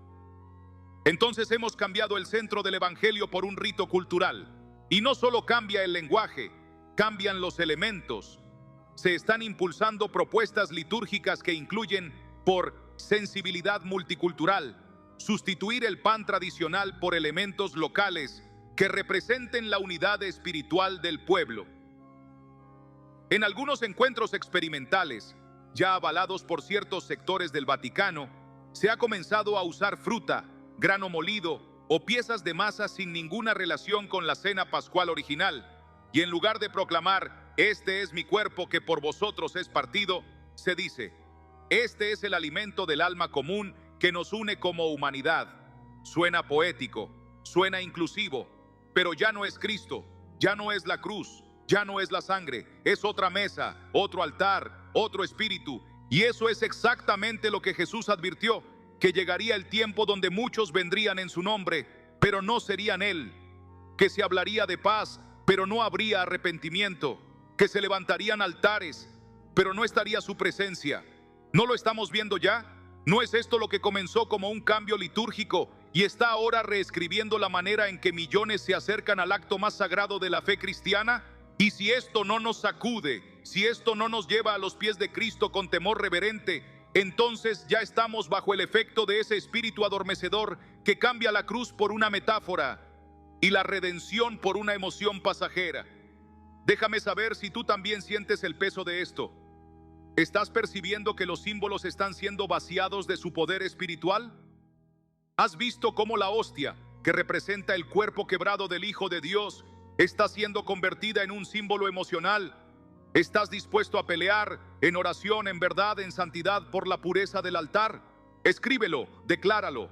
entonces hemos cambiado el centro del Evangelio por un rito cultural. Y no solo cambia el lenguaje, cambian los elementos. Se están impulsando propuestas litúrgicas que incluyen, por sensibilidad multicultural, sustituir el pan tradicional por elementos locales que representen la unidad espiritual del pueblo. En algunos encuentros experimentales, ya avalados por ciertos sectores del Vaticano, se ha comenzado a usar fruta, grano molido o piezas de masa sin ninguna relación con la cena pascual original, y en lugar de proclamar «Este es mi cuerpo que por vosotros es partido», se dice «Este es el alimento del alma común que nos une como humanidad». Suena poético, suena inclusivo, pero ya no es Cristo, ya no es la cruz, ya no es la sangre, es otra mesa, otro altar, otro espíritu. Y eso es exactamente lo que Jesús advirtió, que llegaría el tiempo donde muchos vendrían en su nombre, pero no serían Él, que se hablaría de paz, pero no habría arrepentimiento, que se levantarían altares, pero no estaría su presencia. ¿No lo estamos viendo ya? ¿No es esto lo que comenzó como un cambio litúrgico y está ahora reescribiendo la manera en que millones se acercan al acto más sagrado de la fe cristiana? Y si esto no nos sacude, si esto no nos lleva a los pies de Cristo con temor reverente, entonces ya estamos bajo el efecto de ese espíritu adormecedor que cambia la cruz por una metáfora y la redención por una emoción pasajera. Déjame saber si tú también sientes el peso de esto. ¿Estás percibiendo que los símbolos están siendo vaciados de su poder espiritual? ¿Has visto cómo la hostia, que representa el cuerpo quebrado del Hijo de Dios, está siendo convertida en un símbolo emocional? ¿Estás dispuesto a pelear en oración, en verdad, en santidad por la pureza del altar? Escríbelo, decláralo.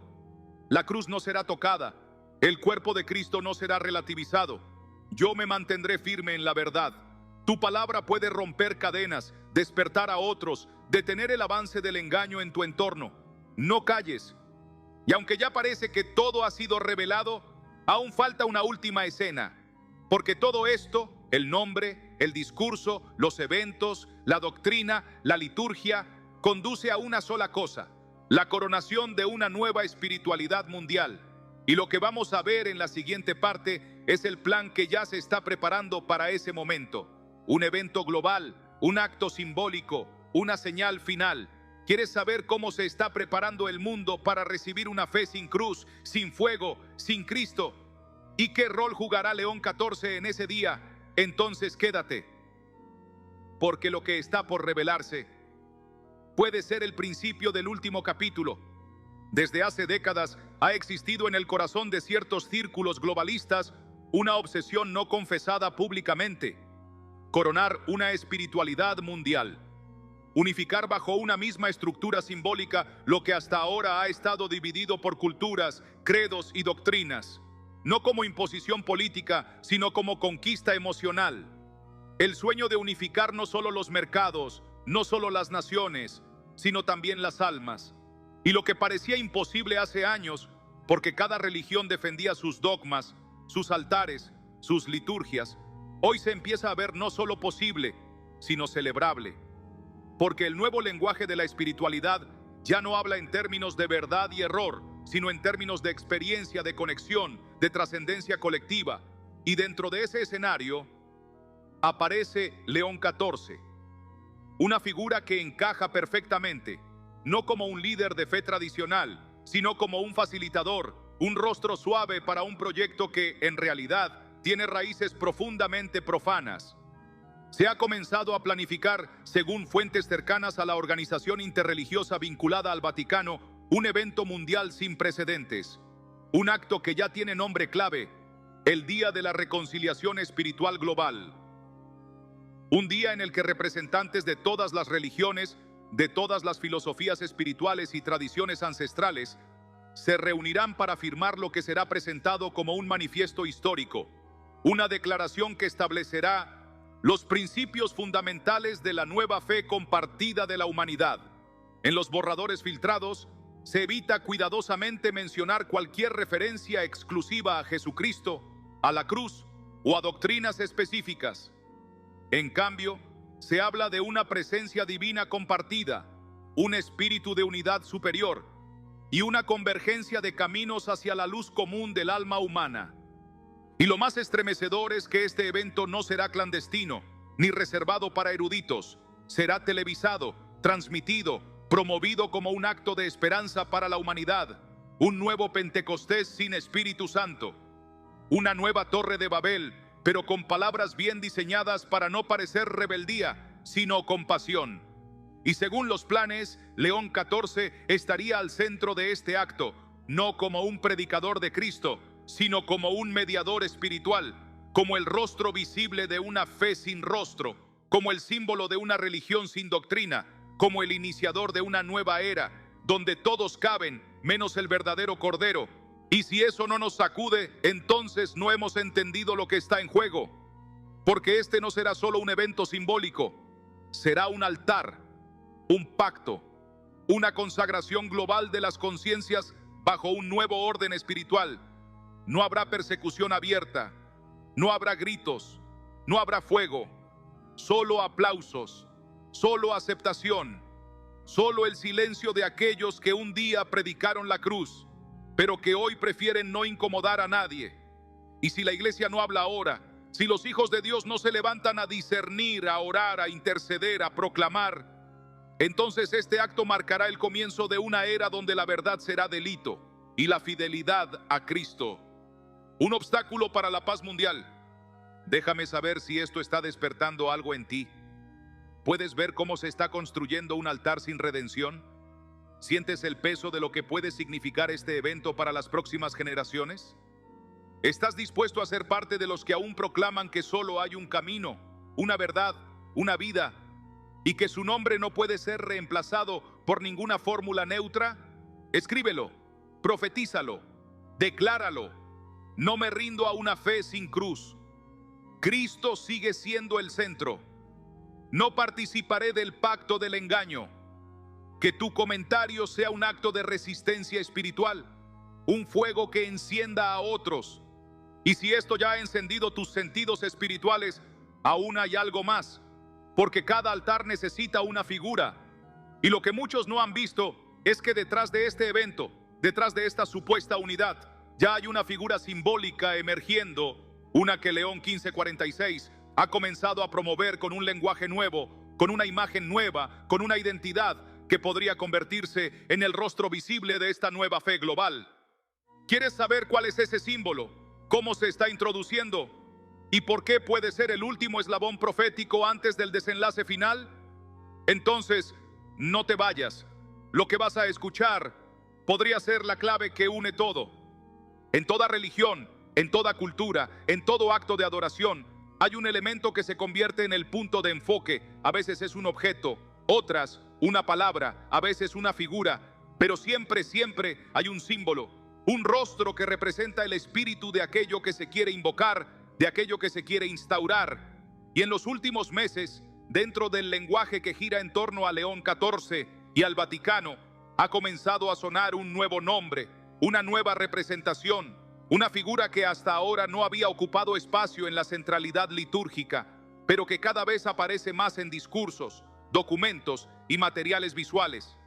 La cruz no será tocada, el cuerpo de Cristo no será relativizado. Yo me mantendré firme en la verdad. Tu palabra puede romper cadenas, despertar a otros, detener el avance del engaño en tu entorno. No calles. Y aunque ya parece que todo ha sido revelado, aún falta una última escena. Porque todo esto, el nombre, el discurso, los eventos, la doctrina, la liturgia, conduce a una sola cosa: la coronación de una nueva espiritualidad mundial. Y lo que vamos a ver en la siguiente parte es el plan que ya se está preparando para ese momento. Un evento global, un acto simbólico, una señal final. ¿Quieres saber cómo se está preparando el mundo para recibir una fe sin cruz, sin fuego, sin Cristo? ¿Y qué rol jugará León XIV en ese día? Entonces quédate, porque lo que está por revelarse puede ser el principio del último capítulo. Desde hace décadas ha existido en el corazón de ciertos círculos globalistas una obsesión no confesada públicamente: coronar una espiritualidad mundial, unificar bajo una misma estructura simbólica lo que hasta ahora ha estado dividido por culturas, credos y doctrinas, no como imposición política, sino como conquista emocional. El sueño de unificar no solo los mercados, no solo las naciones, sino también las almas. Y lo que parecía imposible hace años, porque cada religión defendía sus dogmas, sus altares, sus liturgias, hoy se empieza a ver no solo posible, sino celebrable. Porque el nuevo lenguaje de la espiritualidad ya no habla en términos de verdad y error, sino en términos de experiencia, de conexión, de trascendencia colectiva. Y dentro de ese escenario aparece León XIV, una figura que encaja perfectamente, no como un líder de fe tradicional, sino como un facilitador, un rostro suave para un proyecto que, en realidad, tiene raíces profundamente profanas. Se ha comenzado a planificar, según fuentes cercanas a la organización interreligiosa vinculada al Vaticano, un evento mundial sin precedentes. Un acto que ya tiene nombre clave: el Día de la Reconciliación Espiritual Global. Un día en el que representantes de todas las religiones, de todas las filosofías espirituales y tradiciones ancestrales, se reunirán para firmar lo que será presentado como un manifiesto histórico, una declaración que establecerá los principios fundamentales de la nueva fe compartida de la humanidad. En los borradores filtrados, se evita cuidadosamente mencionar cualquier referencia exclusiva a Jesucristo, a la cruz o a doctrinas específicas. En cambio, se habla de una presencia divina compartida, un espíritu de unidad superior y una convergencia de caminos hacia la luz común del alma humana. Y lo más estremecedor es que este evento no será clandestino, ni reservado para eruditos. Será televisado, transmitido, promovido como un acto de esperanza para la humanidad, un nuevo Pentecostés sin Espíritu Santo, una nueva Torre de Babel, pero con palabras bien diseñadas para no parecer rebeldía, sino compasión. Y según los planes, León XIV estaría al centro de este acto, no como un predicador de Cristo, sino como un mediador espiritual, como el rostro visible de una fe sin rostro, como el símbolo de una religión sin doctrina, como el iniciador de una nueva era, donde todos caben, menos el verdadero Cordero. Y si eso no nos sacude, entonces no hemos entendido lo que está en juego, porque este no será solo un evento simbólico, será un altar, un pacto, una consagración global de las conciencias bajo un nuevo orden espiritual. No habrá persecución abierta, no habrá gritos, no habrá fuego, solo aplausos, solo aceptación, solo el silencio de aquellos que un día predicaron la cruz, pero que hoy prefieren no incomodar a nadie. Y si la iglesia no habla ahora, si los hijos de Dios no se levantan a discernir, a orar, a interceder, a proclamar, entonces este acto marcará el comienzo de una era donde la verdad será delito y la fidelidad a Cristo un obstáculo para la paz mundial. Déjame saber si esto está despertando algo en ti. ¿Puedes ver cómo se está construyendo un altar sin redención? ¿Sientes el peso de lo que puede significar este evento para las próximas generaciones? ¿Estás dispuesto a ser parte de los que aún proclaman que solo hay un camino, una verdad, una vida, y que su nombre no puede ser reemplazado por ninguna fórmula neutra? Escríbelo, profetízalo, decláralo. No me rindo a una fe sin cruz. Cristo sigue siendo el centro. No participaré del pacto del engaño. Que tu comentario sea un acto de resistencia espiritual, un fuego que encienda a otros. Y si esto ya ha encendido tus sentidos espirituales, aún hay algo más, porque cada altar necesita una figura. Y lo que muchos no han visto es que detrás de este evento, detrás de esta supuesta unidad, ya hay una figura simbólica emergiendo, una que León XV46 ha comenzado a promover con un lenguaje nuevo, con una imagen nueva, con una identidad que podría convertirse en el rostro visible de esta nueva fe global. ¿Quieres saber cuál es ese símbolo? ¿Cómo se está introduciendo? ¿Y por qué puede ser el último eslabón profético antes del desenlace final? Entonces, no te vayas. Lo que vas a escuchar podría ser la clave que une todo. En toda religión, en toda cultura, en todo acto de adoración, hay un elemento que se convierte en el punto de enfoque. A veces es un objeto, otras una palabra, a veces una figura, pero siempre hay un símbolo, un rostro que representa el espíritu de aquello que se quiere invocar, de aquello que se quiere instaurar. Y en los últimos meses, dentro del lenguaje que gira en torno a León XIV y al Vaticano, ha comenzado a sonar un nuevo nombre, una nueva representación, una figura que hasta ahora no había ocupado espacio en la centralidad litúrgica, pero que cada vez aparece más en discursos, documentos y materiales visuales.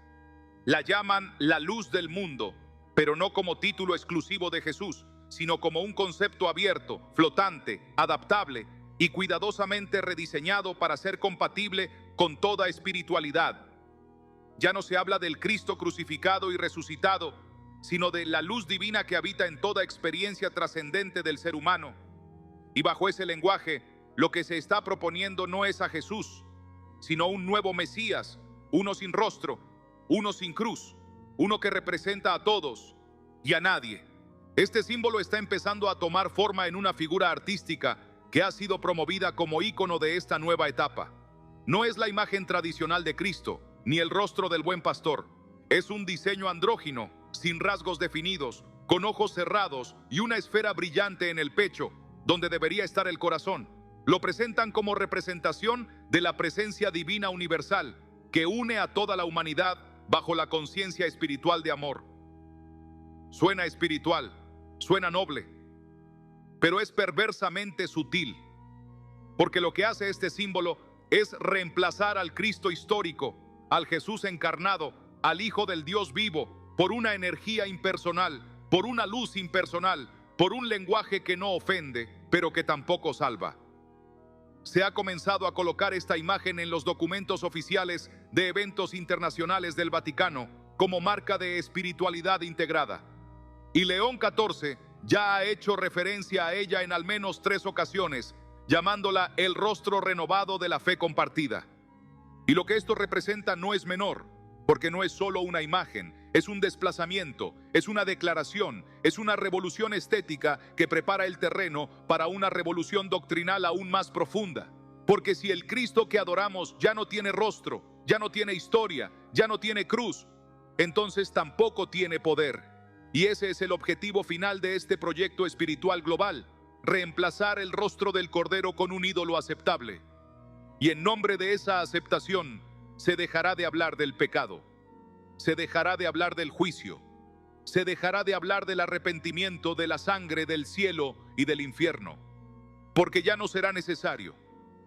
La llaman la luz del mundo, pero no como título exclusivo de Jesús, sino como un concepto abierto, flotante, adaptable y cuidadosamente rediseñado para ser compatible con toda espiritualidad. Ya no se habla del Cristo crucificado y resucitado, sino de la luz divina que habita en toda experiencia trascendente del ser humano. Y bajo ese lenguaje, lo que se está proponiendo no es a Jesús, sino un nuevo Mesías, uno sin rostro, uno sin cruz, uno que representa a todos y a nadie. Este símbolo está empezando a tomar forma en una figura artística que ha sido promovida como ícono de esta nueva etapa. No es la imagen tradicional de Cristo, ni el rostro del buen pastor. Es un diseño andrógino, sin rasgos definidos, con ojos cerrados y una esfera brillante en el pecho, donde debería estar el corazón. Lo presentan como representación de la presencia divina universal, que une a toda la humanidad bajo la conciencia espiritual de amor. Suena espiritual, suena noble, pero es perversamente sutil, porque lo que hace este símbolo es reemplazar al Cristo histórico, al Jesús encarnado, al Hijo del Dios vivo, por una energía impersonal, por una luz impersonal, por un lenguaje que no ofende, pero que tampoco salva. Se ha comenzado a colocar esta imagen en los documentos oficiales de eventos internacionales del Vaticano como marca de espiritualidad integrada. Y León XIV ya ha hecho referencia a ella en al menos 3 ocasiones, llamándola el rostro renovado de la fe compartida. Y lo que esto representa no es menor, porque no es solo una imagen, es un desplazamiento, es una declaración, es una revolución estética que prepara el terreno para una revolución doctrinal aún más profunda. Porque si el Cristo que adoramos ya no tiene rostro, ya no tiene historia, ya no tiene cruz, entonces tampoco tiene poder. Y ese es el objetivo final de este proyecto espiritual global: reemplazar el rostro del Cordero con un ídolo aceptable. Y en nombre de esa aceptación, se dejará de hablar del pecado, se dejará de hablar del juicio, se dejará de hablar del arrepentimiento, de la sangre, del cielo y del infierno, porque ya no será necesario,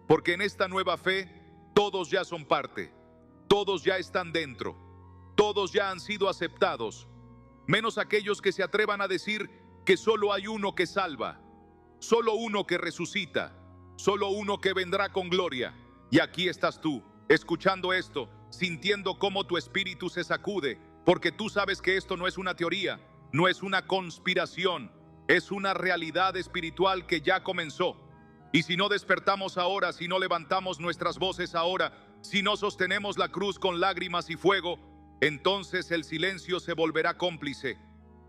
porque en esta nueva fe todos ya son parte, todos ya están dentro, todos ya han sido aceptados, menos aquellos que se atrevan a decir que solo hay uno que salva, solo uno que resucita, solo uno que vendrá con gloria. Y aquí estás tú, escuchando esto, sintiendo cómo tu espíritu se sacude, porque tú sabes que esto no es una teoría, no es una conspiración, es una realidad espiritual que ya comenzó. Y si no despertamos ahora, si no levantamos nuestras voces ahora, si no sostenemos la cruz con lágrimas y fuego, entonces el silencio se volverá cómplice,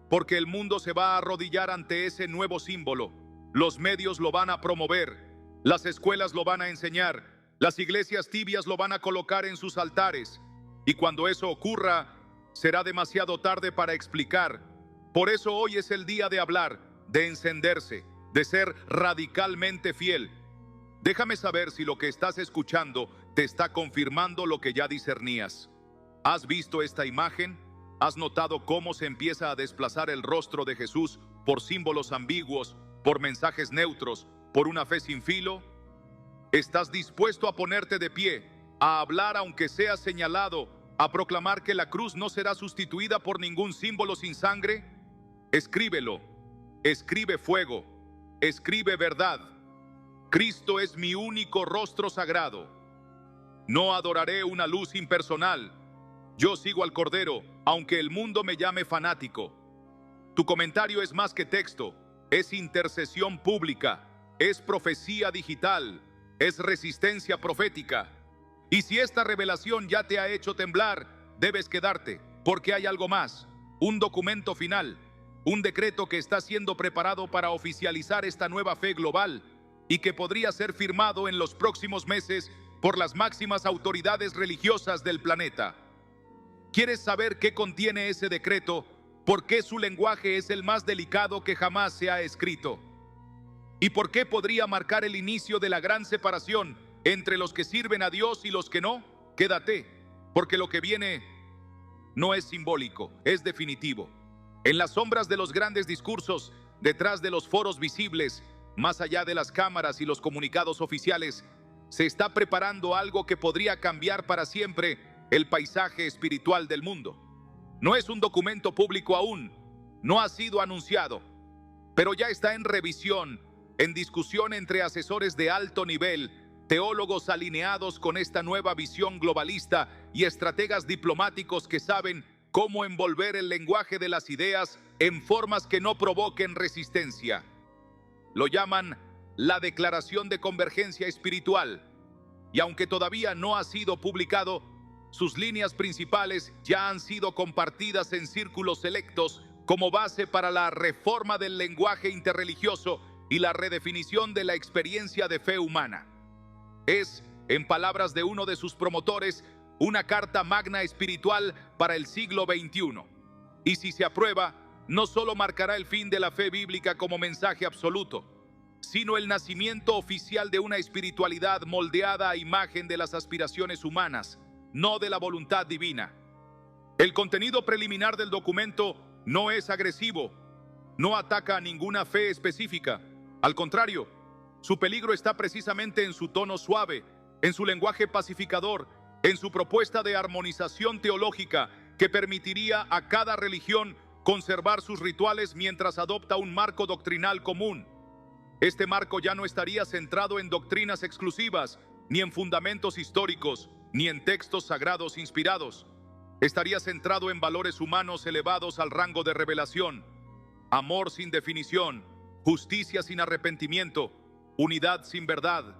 porque el mundo se va a arrodillar ante ese nuevo símbolo. Los medios lo van a promover, las escuelas lo van a enseñar, las iglesias tibias lo van a colocar en sus altares, y cuando eso ocurra, será demasiado tarde para explicar. Por eso hoy es el día de hablar, de encenderse, de ser radicalmente fiel. Déjame saber si lo que estás escuchando te está confirmando lo que ya discernías. ¿Has visto esta imagen? ¿Has notado cómo se empieza a desplazar el rostro de Jesús por símbolos ambiguos, por mensajes neutros, por una fe sin filo? ¿Estás dispuesto a ponerte de pie, a hablar aunque sea señalado, a proclamar que la cruz no será sustituida por ningún símbolo sin sangre? Escríbelo, escribe fuego, escribe verdad. Cristo es mi único rostro sagrado. No adoraré una luz impersonal. Yo sigo al Cordero, aunque el mundo me llame fanático. Tu comentario es más que texto, es intercesión pública, es profecía digital, es resistencia profética. Y si esta revelación ya te ha hecho temblar, debes quedarte, porque hay algo más, un documento final, un decreto que está siendo preparado para oficializar esta nueva fe global y que podría ser firmado en los próximos meses por las máximas autoridades religiosas del planeta. ¿Quieres saber qué contiene ese decreto? ¿Por qué su lenguaje es el más delicado que jamás se ha escrito? ¿Y por qué podría marcar el inicio de la gran separación entre los que sirven a Dios y los que no? Quédate, porque lo que viene no es simbólico, es definitivo. En las sombras de los grandes discursos, detrás de los foros visibles, más allá de las cámaras y los comunicados oficiales, se está preparando algo que podría cambiar para siempre el paisaje espiritual del mundo. No es un documento público aún, no ha sido anunciado, pero ya está en revisión, en discusión entre asesores de alto nivel, teólogos alineados con esta nueva visión globalista y estrategas diplomáticos que saben cómo envolver el lenguaje de las ideas en formas que no provoquen resistencia. Lo llaman la Declaración de Convergencia Espiritual, y aunque todavía no ha sido publicado, sus líneas principales ya han sido compartidas en círculos selectos como base para la reforma del lenguaje interreligioso y la redefinición de la experiencia de fe humana. Es, en palabras de uno de sus promotores, una carta magna espiritual para el siglo XXI. Y si se aprueba, no solo marcará el fin de la fe bíblica como mensaje absoluto, sino el nacimiento oficial de una espiritualidad moldeada a imagen de las aspiraciones humanas, no de la voluntad divina. El contenido preliminar del documento no es agresivo, no ataca a ninguna fe específica. Al contrario, su peligro está precisamente en su tono suave, en su lenguaje pacificador, en su propuesta de armonización teológica que permitiría a cada religión conservar sus rituales mientras adopta un marco doctrinal común. Este marco ya no estaría centrado en doctrinas exclusivas, ni en fundamentos históricos, ni en textos sagrados inspirados. Estaría centrado en valores humanos elevados al rango de revelación: amor sin definición, justicia sin arrepentimiento, unidad sin verdad.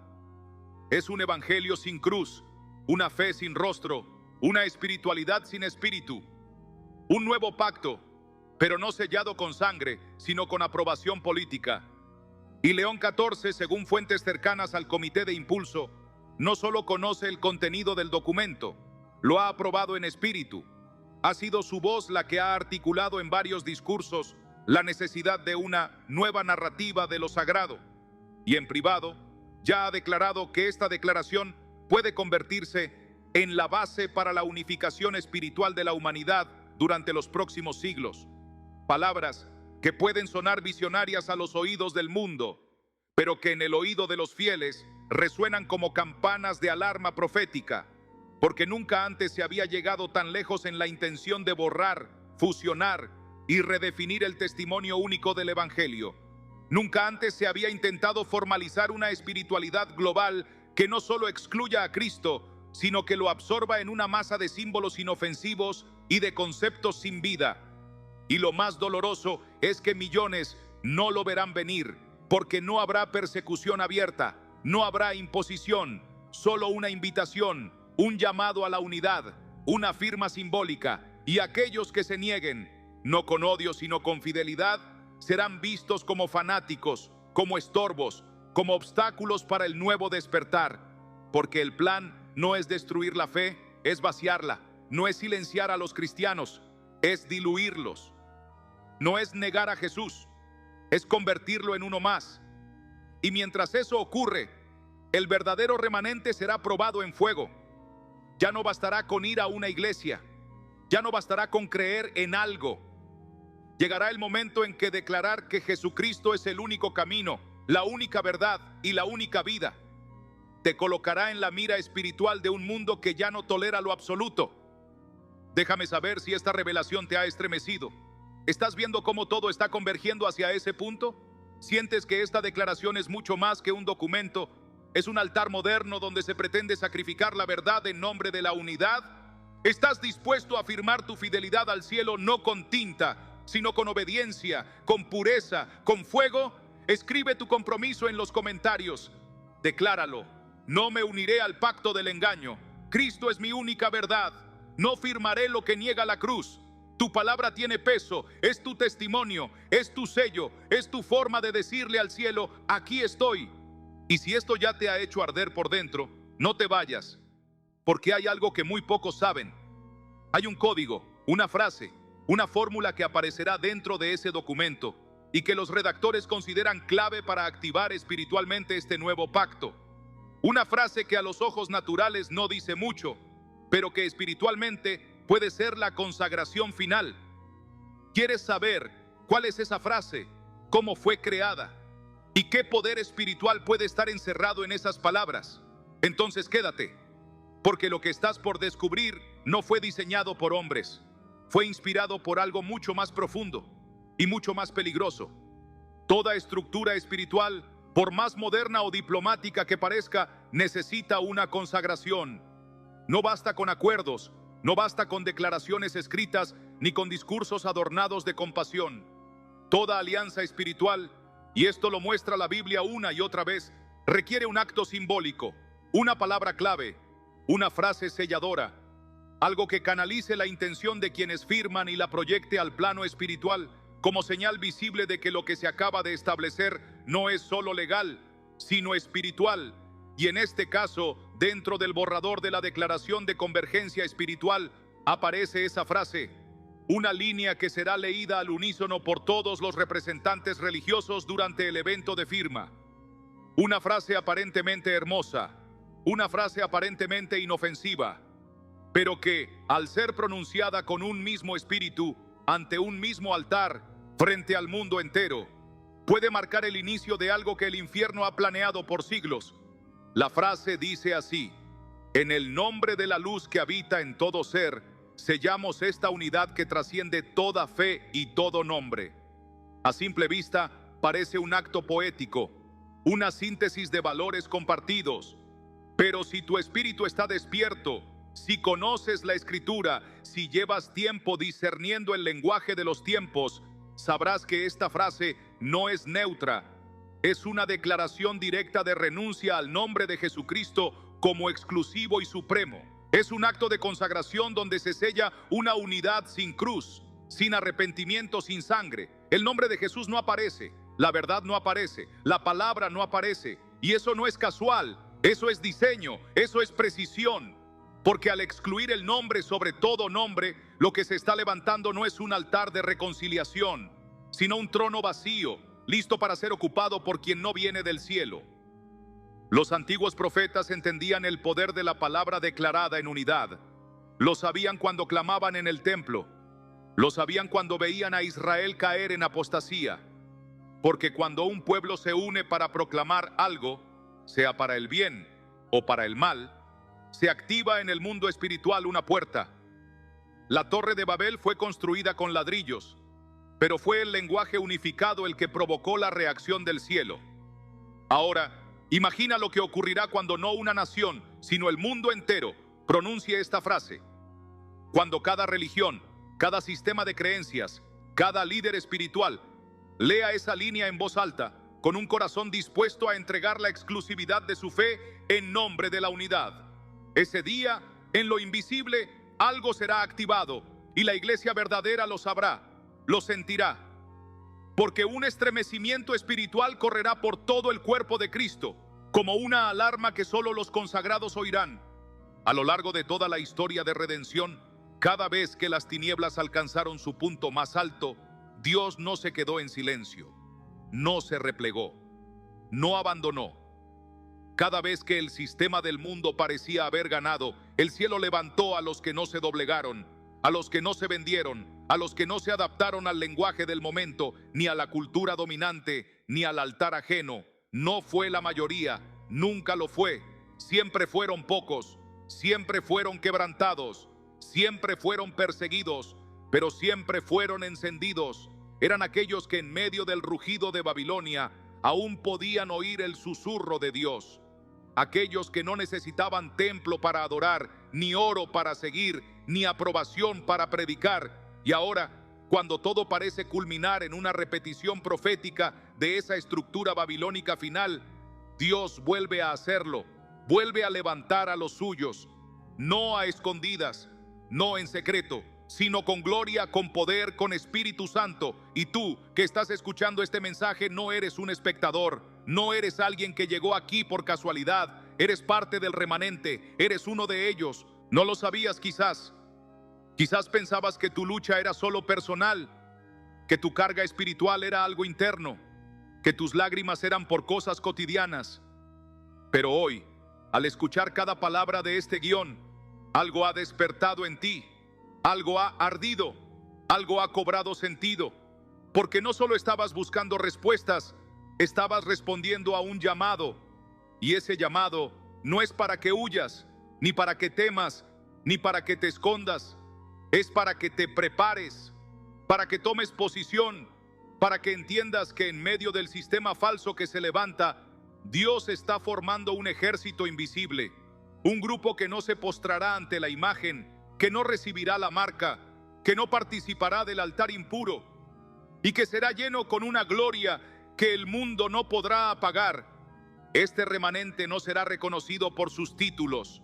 Es un evangelio sin cruz, una fe sin rostro, una espiritualidad sin espíritu. Un nuevo pacto, pero no sellado con sangre, sino con aprobación política. Y León XIV, según fuentes cercanas al Comité de Impulso, no solo conoce el contenido del documento, lo ha aprobado en espíritu. Ha sido su voz la que ha articulado en varios discursos la necesidad de una nueva narrativa de lo sagrado. Y en privado, ya ha declarado que esta declaración puede convertirse en la base para la unificación espiritual de la humanidad durante los próximos siglos. Palabras que pueden sonar visionarias a los oídos del mundo, pero que en el oído de los fieles resuenan como campanas de alarma profética, porque nunca antes se había llegado tan lejos en la intención de borrar, fusionar y redefinir el testimonio único del Evangelio. Nunca antes se había intentado formalizar una espiritualidad global que no solo excluya a Cristo, sino que lo absorba en una masa de símbolos inofensivos y de conceptos sin vida. Y lo más doloroso es que millones no lo verán venir, porque no habrá persecución abierta, no habrá imposición, solo una invitación, un llamado a la unidad, una firma simbólica, y aquellos que se nieguen, no con odio sino con fidelidad, serán vistos como fanáticos, como estorbos, como obstáculos para el nuevo despertar, porque el plan no es destruir la fe, es vaciarla, no es silenciar a los cristianos, es diluirlos. No es negar a Jesús, es convertirlo en uno más. Y mientras eso ocurre, el verdadero remanente será probado en fuego. Ya no bastará con ir a una iglesia, ya no bastará con creer en algo. Llegará el momento en que declarar que Jesucristo es el único camino, la única verdad y la única vida te colocará en la mira espiritual de un mundo que ya no tolera lo absoluto. Déjame saber si esta revelación te ha estremecido. ¿Estás viendo cómo todo está convergiendo hacia ese punto? ¿Sientes que esta declaración es mucho más que un documento? ¿Es un altar moderno donde se pretende sacrificar la verdad en nombre de la unidad? ¿Estás dispuesto a afirmar tu fidelidad al cielo no con tinta, sino con obediencia, con pureza, con fuego? Escribe tu compromiso en los comentarios. Decláralo. No me uniré al pacto del engaño. Cristo es mi única verdad. No firmaré lo que niega la cruz. Tu palabra tiene peso, es tu testimonio, es tu sello, es tu forma de decirle al cielo: aquí estoy. Y si esto ya te ha hecho arder por dentro, no te vayas, porque hay algo que muy pocos saben. Hay un código, una frase, una fórmula que aparecerá dentro de ese documento y que los redactores consideran clave para activar espiritualmente este nuevo pacto. Una frase que a los ojos naturales no dice mucho, pero que espiritualmente puede ser la consagración final. ¿Quieres saber cuál es esa frase? ¿Cómo fue creada? ¿Y qué poder espiritual puede estar encerrado en esas palabras? Entonces quédate, porque lo que estás por descubrir no fue diseñado por hombres. Fue inspirado por algo mucho más profundo. Y mucho más peligroso, toda estructura espiritual, por más moderna o diplomática que parezca, necesita una consagración. No basta con acuerdos, no basta con declaraciones escritas, ni con discursos adornados de compasión. Toda alianza espiritual, y esto lo muestra la Biblia una y otra vez, requiere un acto simbólico, una palabra clave, una frase selladora, algo que canalice la intención de quienes firman y la proyecte al plano espiritual, como señal visible de que lo que se acaba de establecer no es solo legal, sino espiritual. Y en este caso, dentro del borrador de la Declaración de Convergencia Espiritual, aparece esa frase, una línea que será leída al unísono por todos los representantes religiosos durante el evento de firma. Una frase aparentemente hermosa, una frase aparentemente inofensiva, pero que, al ser pronunciada con un mismo espíritu, ante un mismo altar, frente al mundo entero, puede marcar el inicio de algo que el infierno ha planeado por siglos. La frase dice así: en el nombre de la luz que habita en todo ser, sellamos esta unidad que trasciende toda fe y todo nombre. A simple vista, parece un acto poético, una síntesis de valores compartidos. Pero si tu espíritu está despierto, si conoces la Escritura, si llevas tiempo discerniendo el lenguaje de los tiempos, sabrás que esta frase no es neutra. Es una declaración directa de renuncia al nombre de Jesucristo como exclusivo y supremo. Es un acto de consagración donde se sella una unidad sin cruz, sin arrepentimiento, sin sangre. El nombre de Jesús no aparece, la verdad no aparece, la palabra no aparece. Y eso no es casual, eso es diseño, eso es precisión. Porque al excluir el nombre sobre todo nombre, lo que se está levantando no es un altar de reconciliación, sino un trono vacío, listo para ser ocupado por quien no viene del cielo. Los antiguos profetas entendían el poder de la palabra declarada en unidad. Lo sabían cuando clamaban en el templo. Lo sabían cuando veían a Israel caer en apostasía. Porque cuando un pueblo se une para proclamar algo, sea para el bien o para el mal, se activa en el mundo espiritual una puerta. La Torre de Babel fue construida con ladrillos, pero fue el lenguaje unificado el que provocó la reacción del cielo. Ahora, imagina lo que ocurrirá cuando no una nación, sino el mundo entero, pronuncie esta frase. Cuando cada religión, cada sistema de creencias, cada líder espiritual, lea esa línea en voz alta, con un corazón dispuesto a entregar la exclusividad de su fe en nombre de la unidad. Ese día, en lo invisible, algo será activado y la iglesia verdadera lo sabrá, lo sentirá. Porque un estremecimiento espiritual correrá por todo el cuerpo de Cristo, como una alarma que solo los consagrados oirán. A lo largo de toda la historia de redención, cada vez que las tinieblas alcanzaron su punto más alto, Dios no se quedó en silencio, no se replegó, no abandonó. Cada vez que el sistema del mundo parecía haber ganado, el cielo levantó a los que no se doblegaron, a los que no se vendieron, a los que no se adaptaron al lenguaje del momento, ni a la cultura dominante, ni al altar ajeno. No fue la mayoría, nunca lo fue. Siempre fueron pocos, siempre fueron quebrantados, siempre fueron perseguidos, pero siempre fueron encendidos. Eran aquellos que en medio del rugido de Babilonia aún podían oír el susurro de Dios. Aquellos que no necesitaban templo para adorar, ni oro para seguir, ni aprobación para predicar. Y ahora, cuando todo parece culminar en una repetición profética de esa estructura babilónica final, Dios vuelve a hacerlo, vuelve a levantar a los suyos, no a escondidas, no en secreto, sino con gloria, con poder, con Espíritu Santo. Y tú, que estás escuchando este mensaje, no eres un espectador, no eres alguien que llegó aquí por casualidad, eres parte del remanente, eres uno de ellos. No lo sabías quizás. Quizás pensabas que tu lucha era solo personal, que tu carga espiritual era algo interno, que tus lágrimas eran por cosas cotidianas. Pero hoy, al escuchar cada palabra de este guión, algo ha despertado en ti, algo ha ardido, algo ha cobrado sentido, porque no solo estabas buscando respuestas, estabas respondiendo a un llamado, y ese llamado no es para que huyas, ni para que temas, ni para que te escondas, es para que te prepares, para que tomes posición, para que entiendas que en medio del sistema falso que se levanta, Dios está formando un ejército invisible, un grupo que no se postrará ante la imagen, que no recibirá la marca, que no participará del altar impuro y que será lleno con una gloria que el mundo no podrá apagar. Este remanente no será reconocido por sus títulos,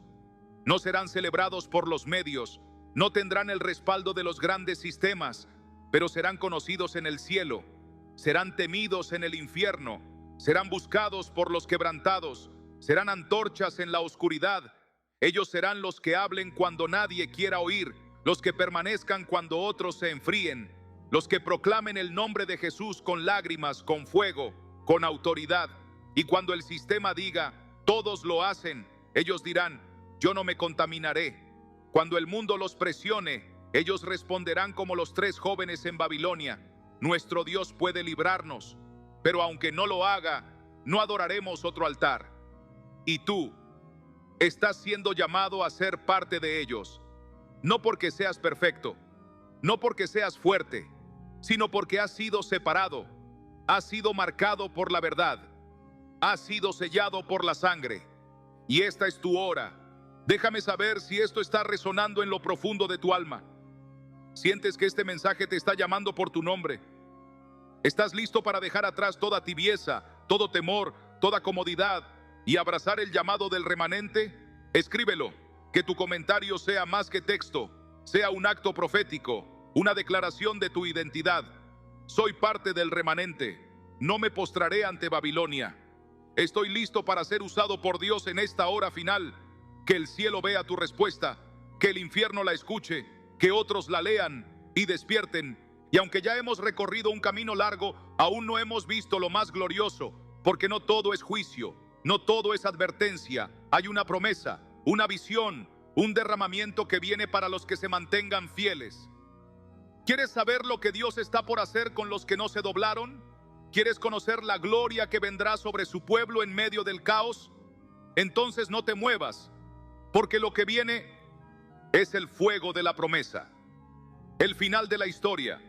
no serán celebrados por los medios, no tendrán el respaldo de los grandes sistemas, pero serán conocidos en el cielo, serán temidos en el infierno, serán buscados por los quebrantados, serán antorchas en la oscuridad. Ellos serán los que hablen cuando nadie quiera oír, los que permanezcan cuando otros se enfríen, los que proclamen el nombre de Jesús con lágrimas, con fuego, con autoridad. Y cuando el sistema diga, todos lo hacen, ellos dirán, yo no me contaminaré. Cuando el mundo los presione, ellos responderán como los 3 jóvenes en Babilonia, nuestro Dios puede librarnos, pero aunque no lo haga, no adoraremos otro altar. Y tú estás siendo llamado a ser parte de ellos, no porque seas perfecto, no porque seas fuerte, sino porque has sido separado, has sido marcado por la verdad, has sido sellado por la sangre. Y esta es tu hora. Déjame saber si esto está resonando en lo profundo de tu alma. ¿Sientes que este mensaje te está llamando por tu nombre? ¿Estás listo para dejar atrás toda tibieza, todo temor, toda comodidad y abrazar el llamado del remanente? Escríbelo, que tu comentario sea más que texto, sea un acto profético, una declaración de tu identidad. Soy parte del remanente, no me postraré ante Babilonia. Estoy listo para ser usado por Dios en esta hora final. Que el cielo vea tu respuesta, que el infierno la escuche, que otros la lean y despierten. Y aunque ya hemos recorrido un camino largo, aún no hemos visto lo más glorioso, porque no todo es juicio, no todo es advertencia. Hay una promesa, una visión, un derramamiento que viene para los que se mantengan fieles. ¿Quieres saber lo que Dios está por hacer con los que no se doblaron? ¿Quieres conocer la gloria que vendrá sobre su pueblo en medio del caos? Entonces no te muevas, porque lo que viene es el fuego de la promesa, el final de la historia,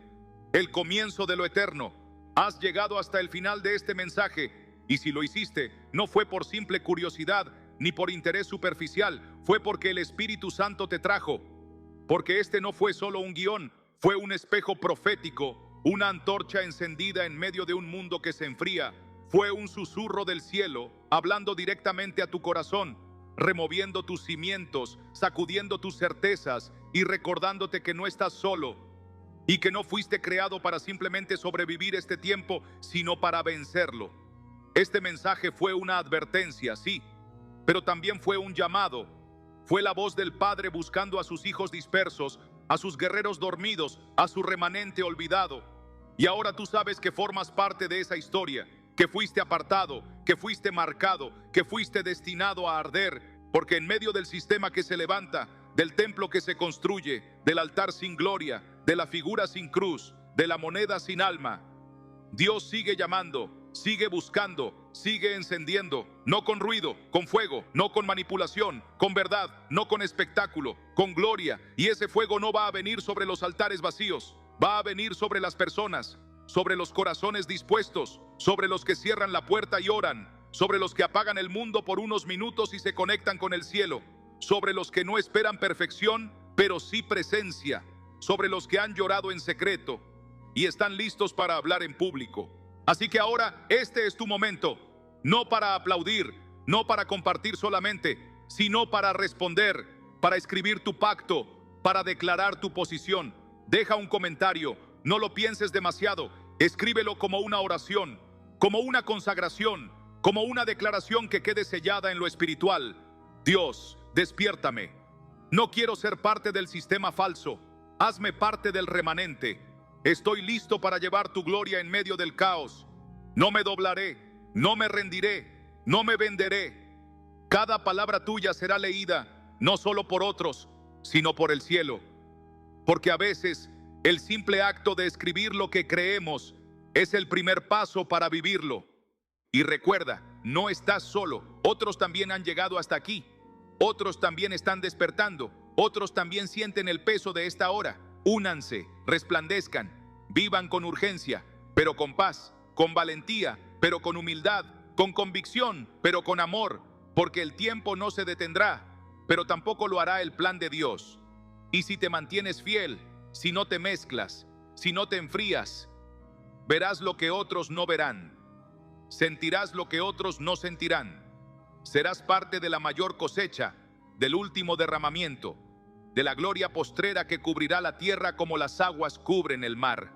el comienzo de lo eterno. Has llegado hasta el final de este mensaje, y si lo hiciste, no fue por simple curiosidad ni por interés superficial, fue porque el Espíritu Santo te trajo, porque este no fue solo un guión, fue un espejo profético, una antorcha encendida en medio de un mundo que se enfría, fue un susurro del cielo, hablando directamente a tu corazón, removiendo tus cimientos, sacudiendo tus certezas y recordándote que no estás solo y que no fuiste creado para simplemente sobrevivir este tiempo, sino para vencerlo. Este mensaje fue una advertencia, sí, pero también fue un llamado. Fue la voz del Padre buscando a sus hijos dispersos, a sus guerreros dormidos, a su remanente olvidado. Y ahora tú sabes que formas parte de esa historia, que fuiste apartado, que fuiste marcado, que fuiste destinado a arder, porque en medio del sistema que se levanta, del templo que se construye, del altar sin gloria, de la figura sin cruz, de la moneda sin alma, Dios sigue llamando, sigue buscando, sigue encendiendo, no con ruido, con fuego, no con manipulación, con verdad, no con espectáculo, con gloria. Y ese fuego no va a venir sobre los altares vacíos, va a venir sobre las personas, sobre los corazones dispuestos, sobre los que cierran la puerta y oran, sobre los que apagan el mundo por unos minutos y se conectan con el cielo, sobre los que no esperan perfección, pero sí presencia, sobre los que han llorado en secreto y están listos para hablar en público. Así que ahora este es tu momento, no para aplaudir, no para compartir solamente, sino para responder, para escribir tu pacto, para declarar tu posición. Deja un comentario, no lo pienses demasiado, escríbelo como una oración, como una consagración, como una declaración que quede sellada en lo espiritual. Dios, despiértame. No quiero ser parte del sistema falso, hazme parte del remanente. Estoy listo para llevar tu gloria en medio del caos. No me doblaré, no me rendiré, no me venderé. Cada palabra tuya será leída, no solo por otros, sino por el cielo. Porque a veces el simple acto de escribir lo que creemos es el primer paso para vivirlo. Y recuerda, no estás solo. Otros también han llegado hasta aquí. Otros también están despertando. Otros también sienten el peso de esta hora. Únanse, resplandezcan, vivan con urgencia. pero con paz, con valentía, pero con humildad, con convicción, pero con amor, porque el tiempo no se detendrá, pero tampoco lo hará el plan de Dios. Y si te mantienes fiel, si no te mezclas, si no te enfrías, verás lo que otros no verán, sentirás lo que otros no sentirán, serás parte de la mayor cosecha, del último derramamiento, de la gloria postrera que cubrirá la tierra como las aguas cubren el mar.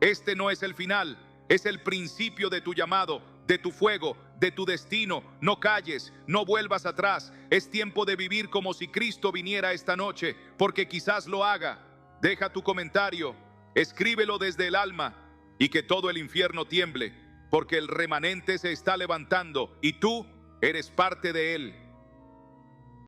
Este no es el final, es el principio de tu llamado, de tu fuego, de tu destino. No calles, no vuelvas atrás. Es tiempo de vivir como si Cristo viniera esta noche, porque quizás lo haga. Deja tu comentario, escríbelo desde el alma, y que todo el infierno tiemble, porque el remanente se está levantando y tú eres parte de él.